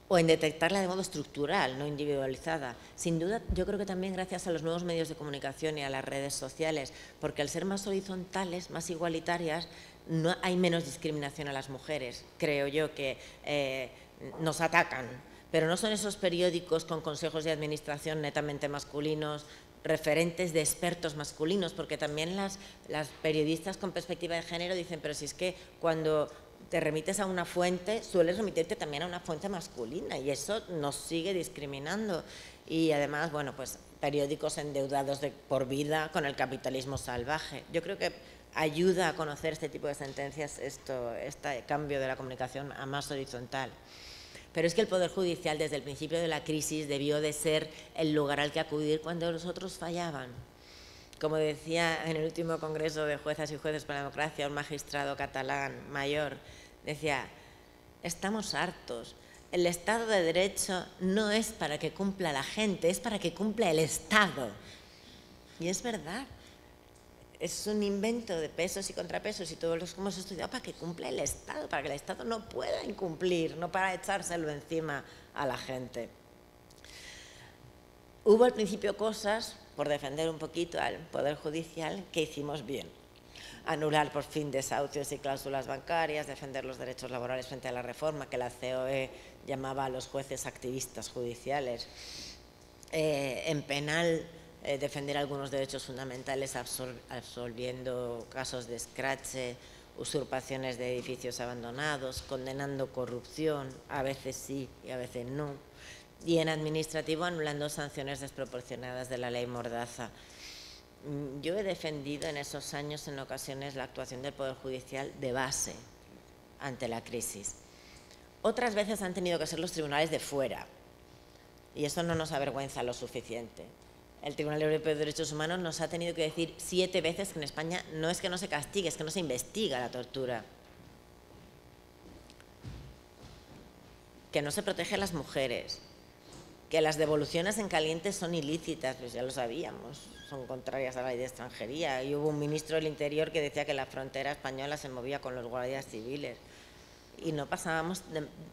o en detectarla de modo estructural, no individualizada. Sin duda, yo creo que también gracias a los nuevos medios de comunicación y a las redes sociales, porque al ser más horizontales, más igualitarias, no hay menos discriminación a las mujeres. Creo yo que nos atacan, pero no son esos periódicos con consejos de administración netamente masculinos, referentes de expertos masculinos, porque también las periodistas con perspectiva de género dicen, pero si es que cuando te remites a una fuente, sueles remitirte también a una fuente masculina y eso nos sigue discriminando. Y además, bueno, pues periódicos endeudados por vida con el capitalismo salvaje. Yo creo que ayuda a conocer este tipo de sentencias este cambio de la comunicación a más horizontal. Pero es que el Poder Judicial desde el principio de la crisis debió de ser el lugar al que acudir cuando los otros fallaban. Como decía en el último Congreso de Juezas y Jueces por la Democracia, un magistrado catalán mayor, decía, estamos hartos, el Estado de Derecho no es para que cumpla la gente, es para que cumpla el Estado. Y es verdad, es un invento de pesos y contrapesos y todos los que hemos estudiado para que cumpla el Estado, para que el Estado no pueda incumplir, no para echárselo encima a la gente. Hubo al principio cosas, por defender un poquito al Poder Judicial, que hicimos bien. Anular por fin desahucios y cláusulas bancarias, defender los derechos laborales frente a la reforma, que la COE llamaba a los jueces activistas judiciales. En penal, defender algunos derechos fundamentales absolviendo casos de escrache, usurpaciones de edificios abandonados, condenando corrupción, a veces sí y a veces no. Y en administrativo, anulando sanciones desproporcionadas de la ley Mordaza. Yo he defendido en esos años, en ocasiones, la actuación del Poder Judicial de base ante la crisis. Otras veces han tenido que ser los tribunales de fuera, y eso no nos avergüenza lo suficiente. El Tribunal Europeo de Derechos Humanos nos ha tenido que decir 7 veces que en España no es que no se castigue, es que no se investiga la tortura. Que no se protege a las mujeres, que las devoluciones en caliente son ilícitas, pues ya lo sabíamos, son contrarias a la ley de extranjería. Y hubo un ministro del Interior que decía que la frontera española se movía con los guardias civiles. Y no pasábamos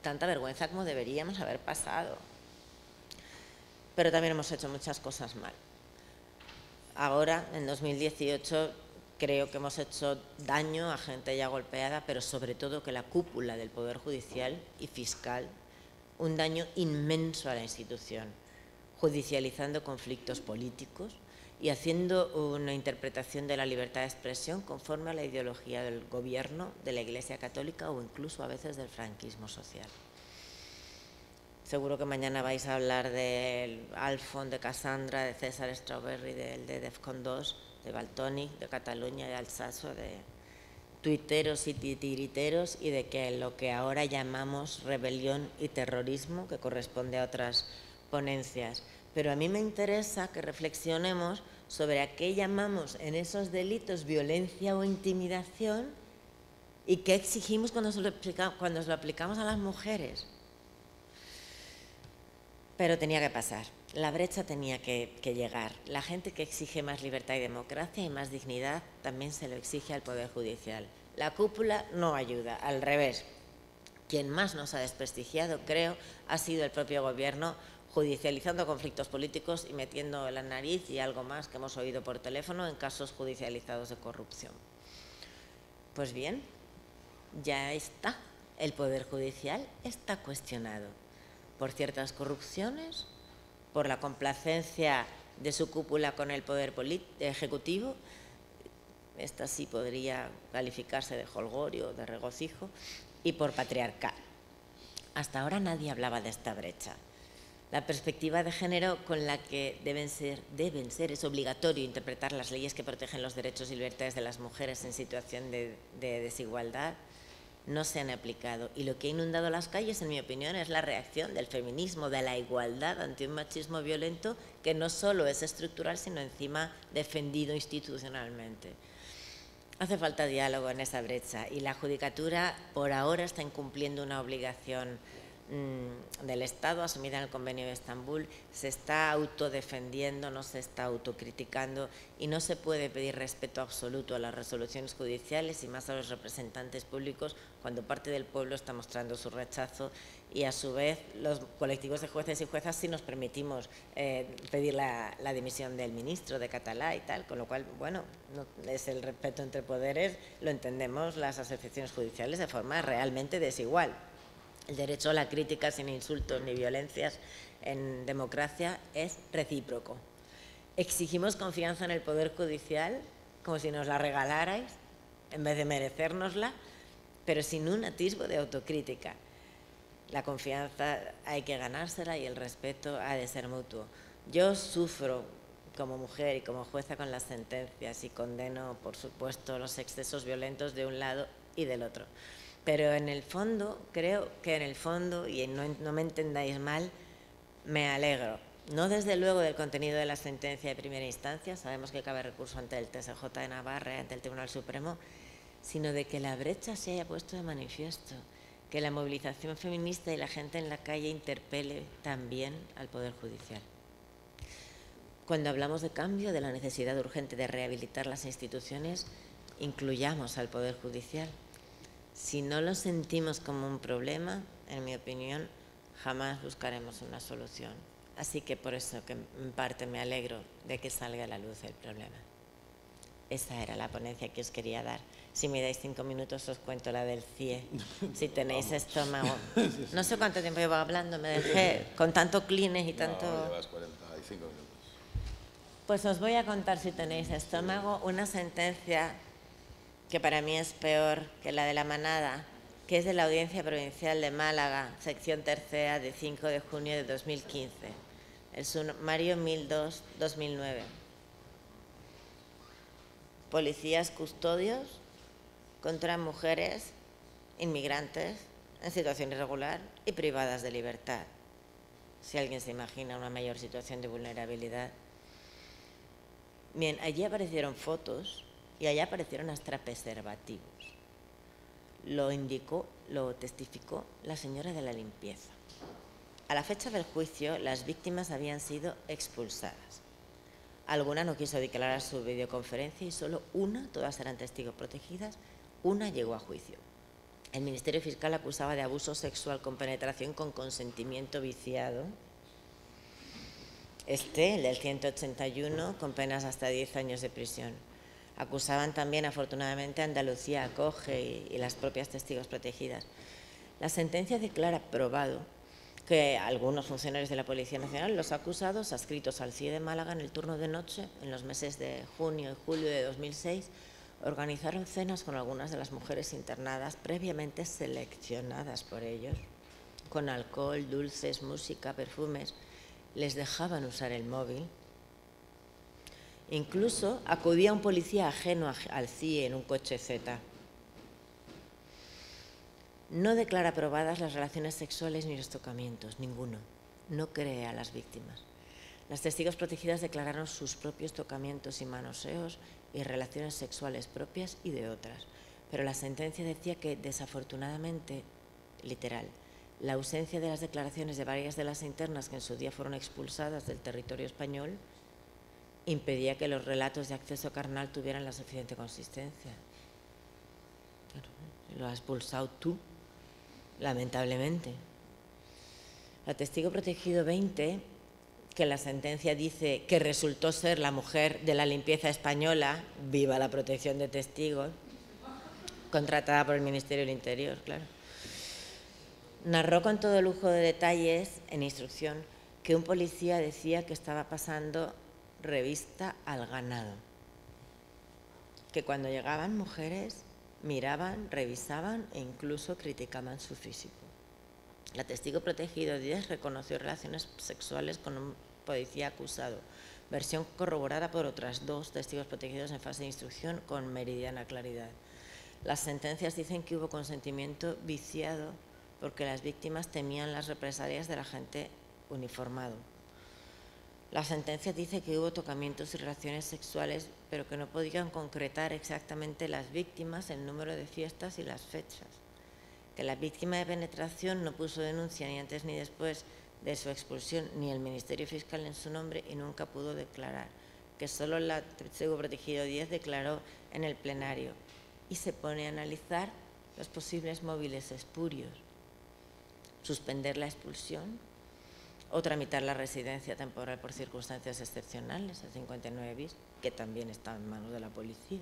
tanta vergüenza como deberíamos haber pasado. Pero también hemos hecho muchas cosas mal. ahora, en 2018, creo que hemos hecho daño a gente ya golpeada, pero sobre todo que la cúpula del Poder Judicial y Fiscal, un daño inmenso a la institución, judicializando conflictos políticos y haciendo una interpretación de la libertad de expresión conforme a la ideología del gobierno, de la Iglesia Católica o incluso a veces del franquismo social. Seguro que mañana vais a hablar del Alfon, de Cassandra, de César Strawberry, de Defcon 2, de Valtònyc, de Cataluña, de Alsaso, de tuiteros y titiriteros y de que lo que ahora llamamos rebelión y terrorismo, que corresponde a otras ponencias. Pero a mí me interesa que reflexionemos sobre a qué llamamos en esos delitos violencia o intimidación y qué exigimos cuando se lo aplicamos a las mujeres. Pero tenía que pasar, la brecha tenía que llegar. La gente que exige más libertad y democracia y más dignidad también se lo exige al Poder Judicial. La cúpula no ayuda, al revés. Quien más nos ha desprestigiado, creo, ha sido el propio Gobierno, judicializando conflictos políticos y metiendo la nariz y algo más que hemos oído por teléfono en casos judicializados de corrupción. Pues bien, ya está. El Poder Judicial está cuestionado por ciertas corrupciones, por la complacencia de su cúpula con el Poder Ejecutivo, esta sí podría calificarse de holgorio, de regocijo, y por patriarcal. Hasta ahora nadie hablaba de esta brecha. La perspectiva de género con la que deben ser, es obligatorio interpretar las leyes que protegen los derechos y libertades de las mujeres en situación de desigualdad, no se han aplicado. Y lo que ha inundado las calles, en mi opinión, es la reacción del feminismo, de la igualdad ante un machismo violento que no solo es estructural, sino encima defendido institucionalmente. Hace falta diálogo en esa brecha y la Judicatura por ahora está incumpliendo una obligación del Estado asumida en el Convenio de Estambul, se está autodefendiendo, no se está autocriticando y no se puede pedir respeto absoluto a las resoluciones judiciales y más a los representantes públicos cuando parte del pueblo está mostrando su rechazo y a su vez los colectivos de jueces y juezas sí nos permitimos pedir la dimisión del ministro de Catalá y tal, con lo cual, bueno, no, es el respeto entre poderes, lo entendemos las asociaciones judiciales de forma realmente desigual. El derecho a la crítica sin insultos ni violencias en democracia es recíproco. Exigimos confianza en el Poder Judicial como si nos la regalarais en vez de merecérnosla, pero sin un atisbo de autocrítica. La confianza hay que ganársela y el respeto ha de ser mutuo. Yo sufro como mujer y como jueza con las sentencias y condeno, por supuesto, los excesos violentos de un lado y del otro. Pero en el fondo, creo que en el fondo, y no me entendáis mal, me alegro. No desde luego del contenido de la sentencia de primera instancia, sabemos que cabe recurso ante el TSJ de Navarra, ante el Tribunal Supremo, sino de que la brecha se haya puesto de manifiesto, que la movilización feminista y la gente en la calle interpele también al Poder Judicial. Cuando hablamos de cambio, de la necesidad urgente de rehabilitar las instituciones, incluyamos al Poder Judicial. Si no lo sentimos como un problema, en mi opinión, jamás buscaremos una solución. Así que por eso que en parte me alegro de que salga a la luz el problema. Esa era la ponencia que os quería dar. Si me dais 5 minutos os cuento la del CIE, si tenéis estómago. No sé cuánto tiempo llevo hablando, me dejé con tanto clines y tanto... No, llevas 45 minutos. Pues os voy a contar, si tenéis estómago, una sentencia que para mí es peor que la de la manada, que es de la Audiencia Provincial de Málaga, sección tercera, de 5 de junio de 2015, el sumario 1002-2009. Policías custodios contra mujeres inmigrantes en situación irregular y privadas de libertad. Si alguien se imagina una mayor situación de vulnerabilidad. Bien, allí aparecieron fotos y allá aparecieron hasta preservativos. Lo indicó, lo testificó la señora de la limpieza. A la fecha del juicio, las víctimas habían sido expulsadas. Alguna no quiso declarar su videoconferencia y solo una, todas eran testigos protegidas, una llegó a juicio. El Ministerio Fiscal acusaba de abuso sexual con penetración con consentimiento viciado el del 181, con penas hasta 10 años de prisión. Acusaban también, afortunadamente, a Andalucía Acoge y las propias testigos protegidas. La sentencia declara probado que algunos funcionarios de la Policía Nacional, los acusados, adscritos al CIE de Málaga en el turno de noche, en los meses de junio y julio de 2006, organizaron cenas con algunas de las mujeres internadas previamente seleccionadas por ellos, con alcohol, dulces, música, perfumes. Les dejaban usar el móvil. Incluso acudía un policía ajeno al CIE en un coche Z. No declara probadas las relaciones sexuales ni los tocamientos, ninguno. No cree a las víctimas. Las testigos protegidas declararon sus propios tocamientos y manoseos y relaciones sexuales propias y de otras. Pero la sentencia decía que, desafortunadamente, literal, la ausencia de las declaraciones de varias de las internas que en su día fueron expulsadas del territorio español impedía que los relatos de acceso carnal tuvieran la suficiente consistencia. Lo has expulsado tú, lamentablemente. La testigo protegido 20, que la sentencia dice que resultó ser la mujer de la limpieza española, viva la protección de testigos, contratada por el Ministerio del Interior, claro. Narró con todo lujo de detalles, en instrucción, que un policía decía que estaba pasando revista al ganado, que cuando llegaban mujeres miraban, revisaban e incluso criticaban su físico. La testigo protegido 10 reconoció relaciones sexuales con un policía acusado, versión corroborada por otras 2 testigos protegidos en fase de instrucción con meridiana claridad. Las sentencias dicen que hubo consentimiento viciado porque las víctimas temían las represalias del agente uniformado. La sentencia dice que hubo tocamientos y relaciones sexuales, pero que no podían concretar exactamente las víctimas, el número de fiestas y las fechas. Que la víctima de penetración no puso denuncia ni antes ni después de su expulsión, ni el Ministerio Fiscal en su nombre, y nunca pudo declarar. Que solo la testigo protegido 10 declaró en el plenario. Y se pone a analizar los posibles móviles espurios. Suspender la expulsión o tramitar la residencia temporal por circunstancias excepcionales, el 59 bis, que también está en manos de la policía.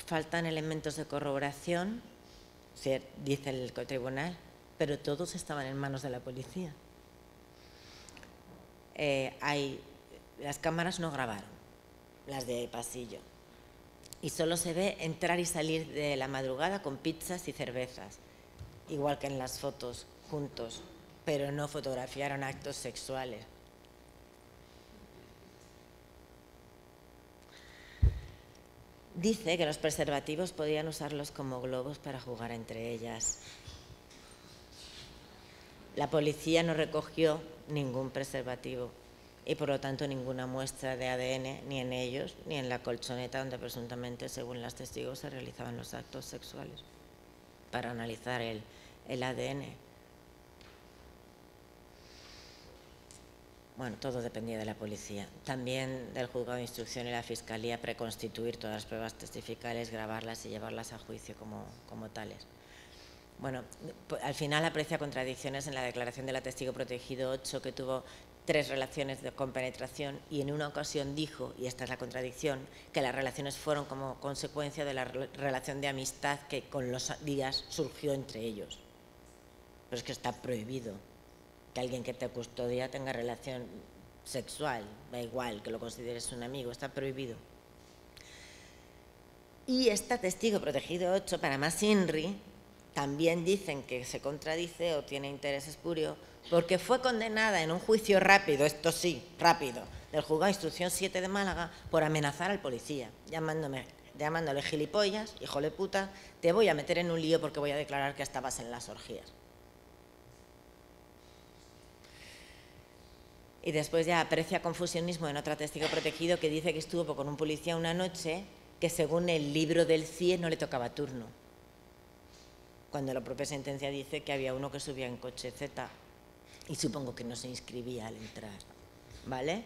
Faltan elementos de corroboración, dice el tribunal, pero todos estaban en manos de la policía. Las cámaras no grabaron, las de pasillo, y solo se ve entrar y salir de la madrugada con pizzas y cervezas, igual que en las fotos, juntos, pero no fotografiaron actos sexuales. Dice que los preservativos podían usarlos como globos para jugar entre ellas. La policía no recogió ningún preservativo y por lo tanto ninguna muestra de ADN ni en ellos ni en la colchoneta donde presuntamente, según los testigos, se realizaban los actos sexuales, para analizar el ADN. Bueno, todo dependía de la policía. También del juzgado de instrucción y la fiscalía preconstituir todas las pruebas testificales, grabarlas y llevarlas a juicio como tales. Bueno, al final aprecia contradicciones en la declaración de la testigo protegido 8, que tuvo 3 relaciones con penetración, y en una ocasión dijo, y esta es la contradicción, que las relaciones fueron como consecuencia de la relación de amistad que con los días surgió entre ellos. Pero es que está prohibido que alguien que te custodia tenga relación sexual, da igual que lo consideres un amigo, está prohibido. Y esta testigo protegido 8, para más INRI, también dicen que se contradice o tiene interés espurio, porque fue condenada en un juicio rápido, esto sí, rápido, del juzgado de instrucción 7 de Málaga, por amenazar al policía, llamándole gilipollas, hijo de puta, te voy a meter en un lío porque voy a declarar que estabas en las orgías. Y después ya aprecia confusionismo en otra testigo protegido que dice que estuvo con un policía una noche que, según el libro del CIE, no le tocaba turno, cuando la propia sentencia dice que había uno que subía en coche Z y supongo que no se inscribía al entrar, ¿vale?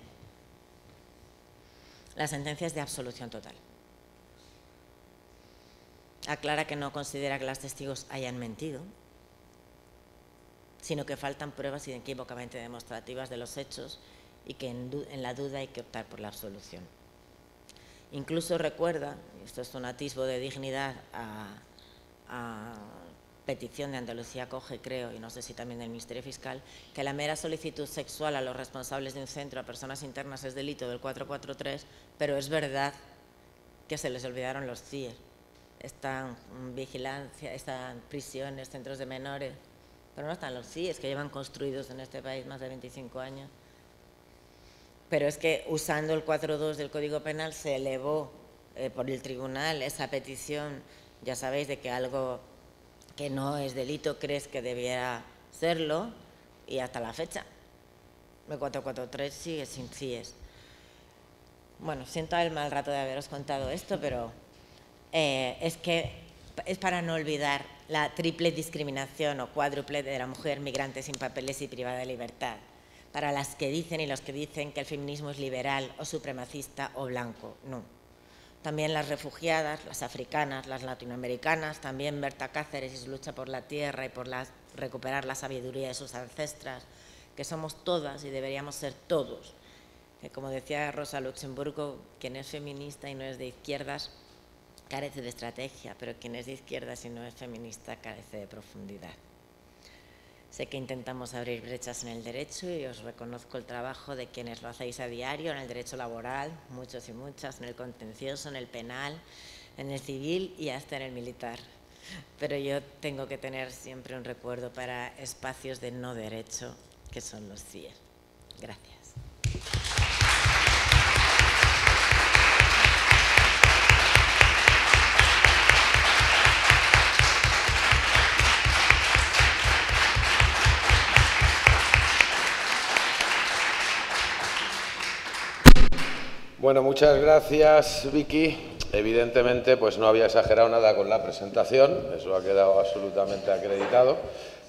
La sentencia es de absolución total. Aclara que no considera que los testigos hayan mentido, sino que faltan pruebas inequívocamente demostrativas de los hechos y que en la duda hay que optar por la absolución. Incluso recuerda, y esto es un atisbo de dignidad a petición de Andalucía Coge, creo, y no sé si también del Ministerio Fiscal, que la mera solicitud sexual a los responsables de un centro, a personas internas, es delito del 443, pero es verdad que se les olvidaron los CIE. Están en vigilancia, están prisiones, centros de menores, pero no están los CIE, que llevan construidos en este país más de 25 años. Pero es que usando el 4.2 del Código Penal se elevó por el tribunal esa petición, ya sabéis, de que algo que no es delito crees que debiera serlo, y hasta la fecha el 443 sigue sin CIES. Bueno, siento el mal rato de haberos contado esto, pero es que es para no olvidar la triple discriminación o cuádruple de la mujer migrante sin papeles y privada de libertad, para las que dicen y los que dicen que el feminismo es liberal o supremacista o blanco. No. También las refugiadas, las africanas, las latinoamericanas, también Berta Cáceres y su lucha por la tierra y por recuperar la sabiduría de sus ancestras, que somos todas y deberíamos ser todos. Que como decía Rosa Luxemburgo, quien es feminista y no es de izquierdas carece de estrategia, pero quien es de izquierdas y no es feminista carece de profundidad. Sé que intentamos abrir brechas en el derecho y os reconozco el trabajo de quienes lo hacéis a diario en el derecho laboral, muchos y muchas, en el contencioso, en el penal, en el civil y hasta en el militar. Pero yo tengo que tener siempre un recuerdo para espacios de no derecho, que son los CIE. Gracias. Bueno, muchas gracias, Vicky. Evidentemente, pues no había exagerado nada con la presentación, eso ha quedado absolutamente acreditado.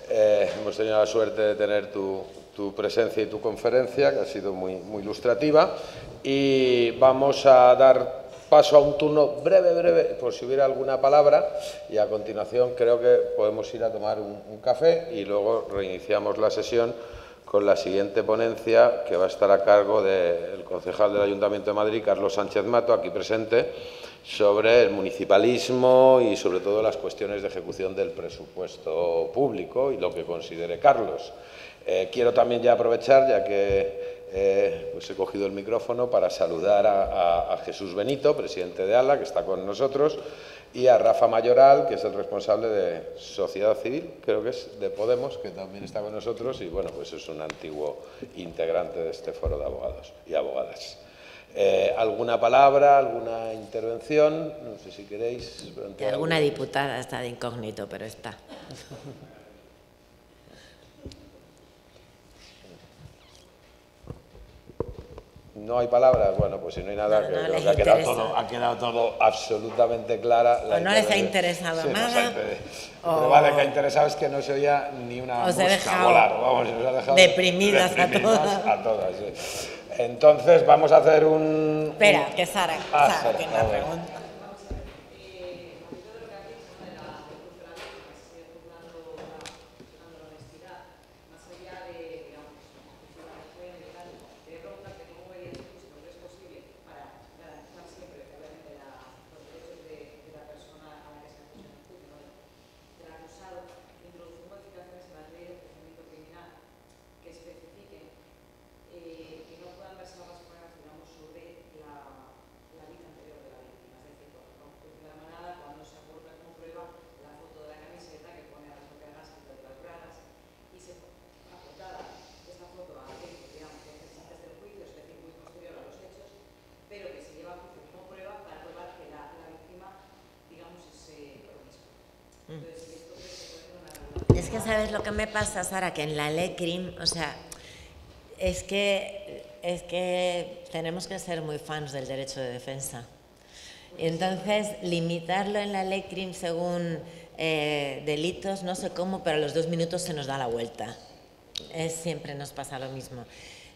Hemos tenido la suerte de tener tu presencia y tu conferencia, que ha sido muy ilustrativa. Y vamos a dar paso a un turno breve, por si hubiera alguna palabra, y a continuación creo que podemos ir a tomar un café y luego reiniciamos la sesión con la siguiente ponencia, que va a estar a cargo del concejal del Ayuntamiento de Madrid, Carlos Sánchez Mato, aquí presente, sobre el municipalismo y sobre todo las cuestiones de ejecución del presupuesto público y lo que considere Carlos. Quiero también ya aprovechar, ya que pues he cogido el micrófono, para saludar a Jesús Benito, presidente de ALA, que está con nosotros, y a Rafa Mayoral, que es el responsable de Sociedad Civil, creo que es de Podemos, que también está con nosotros, y bueno, pues es un antiguo integrante de este foro de abogados y abogadas. ¿Alguna palabra, alguna intervención? No sé si queréis. Alguna diputada está de incógnito, pero está. No hay palabras, bueno, pues si no hay nada, no creo les que ha quedado todo absolutamente clara. O no les ha interesado sí, nada. Pero vale, que ha interesado es que no se oía ni una mosca volar. Vamos, os ha dejado deprimidas a todas. Sí. Entonces vamos a hacer un... Espera, que Sara tiene una pregunta. Es que ¿sabes lo que me pasa, Sara? Que en la LECRIM, o sea, es que tenemos que ser muy fans del derecho de defensa. Y entonces, limitarlo en la LECRIM según delitos, no sé cómo, pero a los 2 minutos se nos da la vuelta. Siempre nos pasa lo mismo.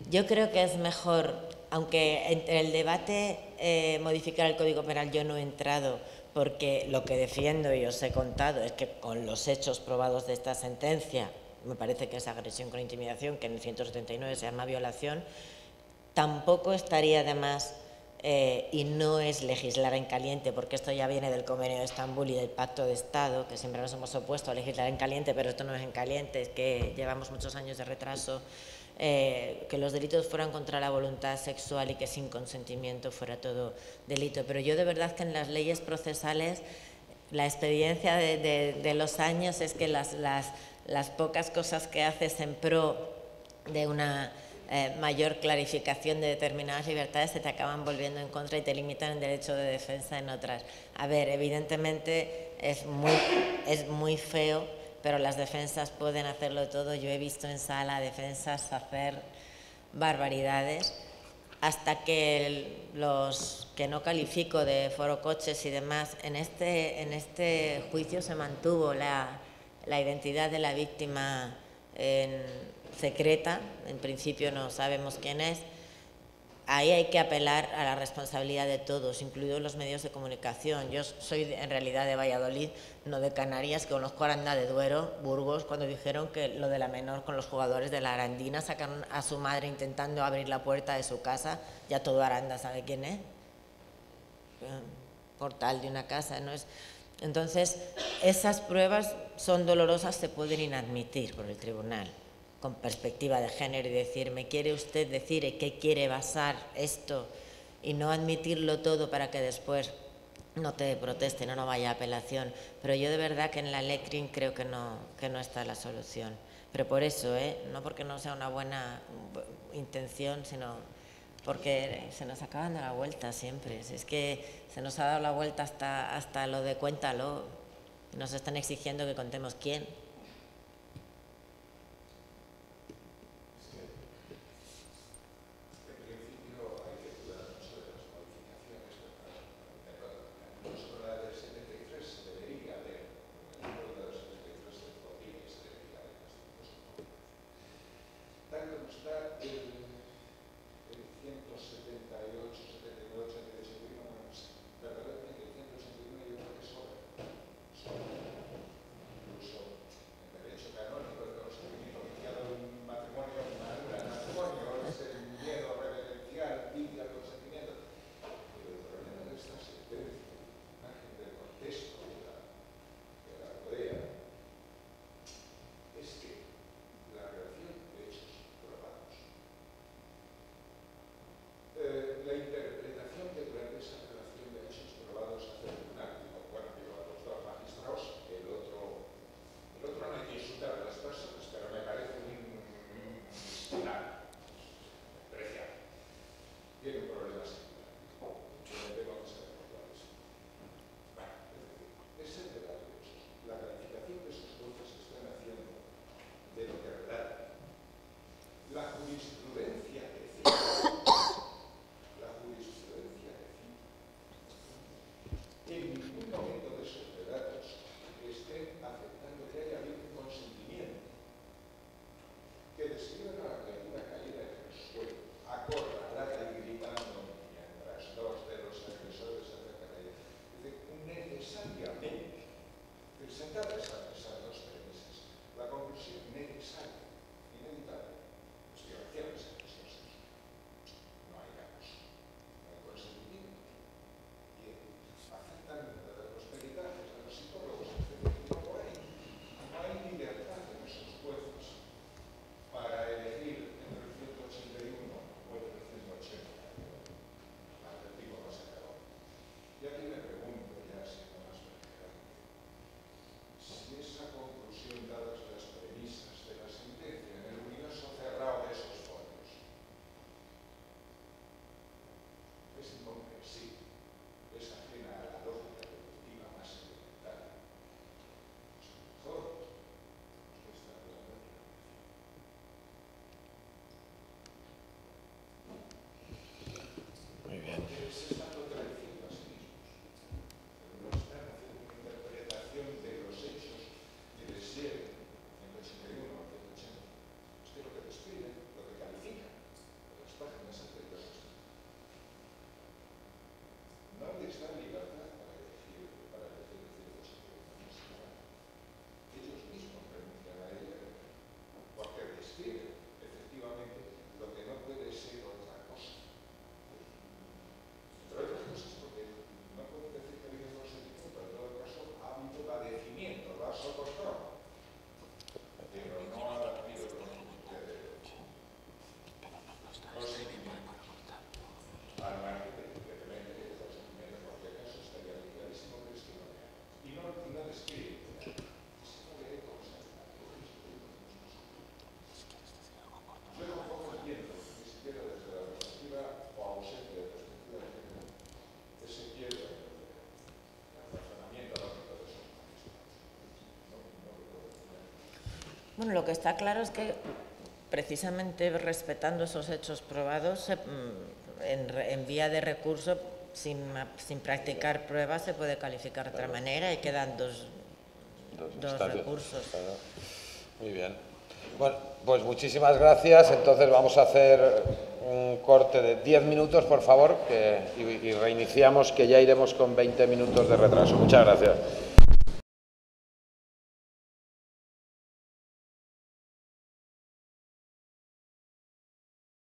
Yo creo que es mejor, aunque entre el debate modificar el Código Penal yo no he entrado, porque lo que defiendo y os he contado es que con los hechos probados de esta sentencia me parece que es agresión con intimidación, que en el 179 se llama violación, tampoco estaría de más, y no es legislar en caliente, porque esto ya viene del Convenio de Estambul y del Pacto de Estado, que siempre nos hemos opuesto a legislar en caliente, pero esto no es en caliente, es que llevamos muchos años de retraso, que los delitos fueran contra la voluntad sexual y que sin consentimiento fuera todo delito. Pero yo de verdad que en las leyes procesales la experiencia de los años es que las pocas cosas que haces en pro de una mayor clarificación de determinadas libertades se te acaban volviendo en contra y te limitan el derecho de defensa en otras. A ver, evidentemente es muy feo, pero las defensas pueden hacerlo todo. Yo he visto en sala defensas hacer barbaridades hasta que los que no califico de forocoches y demás, en este juicio se mantuvo la identidad de la víctima secreta, en principio no sabemos quién es. Ahí hay que apelar a la responsabilidad de todos, incluidos los medios de comunicación. Yo soy en realidad de Valladolid, no de Canarias, que conozco a Aranda de Duero, Burgos, cuando dijeron que lo de la menor con los jugadores de la Arandina, sacaron a su madre intentando abrir la puerta de su casa, ya todo Aranda sabe quién es, portal de una casa, ¿no es? Entonces, esas pruebas son dolorosas, se pueden inadmitir por el tribunal, con perspectiva de género, y decir, ¿me quiere usted decir en qué quiere basar esto? Y no admitirlo todo para que después no te proteste, no vaya a apelación. Pero yo de verdad que en la LECRIM creo que no está la solución. Pero por eso, no porque no sea una buena intención, sino porque se nos acaban de la vuelta siempre. Si es que se nos ha dado la vuelta hasta lo de cuéntalo. Nos están exigiendo que contemos quién. Bueno, lo que está claro es que precisamente respetando esos hechos probados, en vía de recurso, sin practicar pruebas, se puede calificar de otra manera y quedan dos recursos. Muy bien. Bueno, pues muchísimas gracias. Entonces vamos a hacer un corte de 10 minutos, por favor, y reiniciamos, que ya iremos con 20 minutos de retraso. Muchas gracias.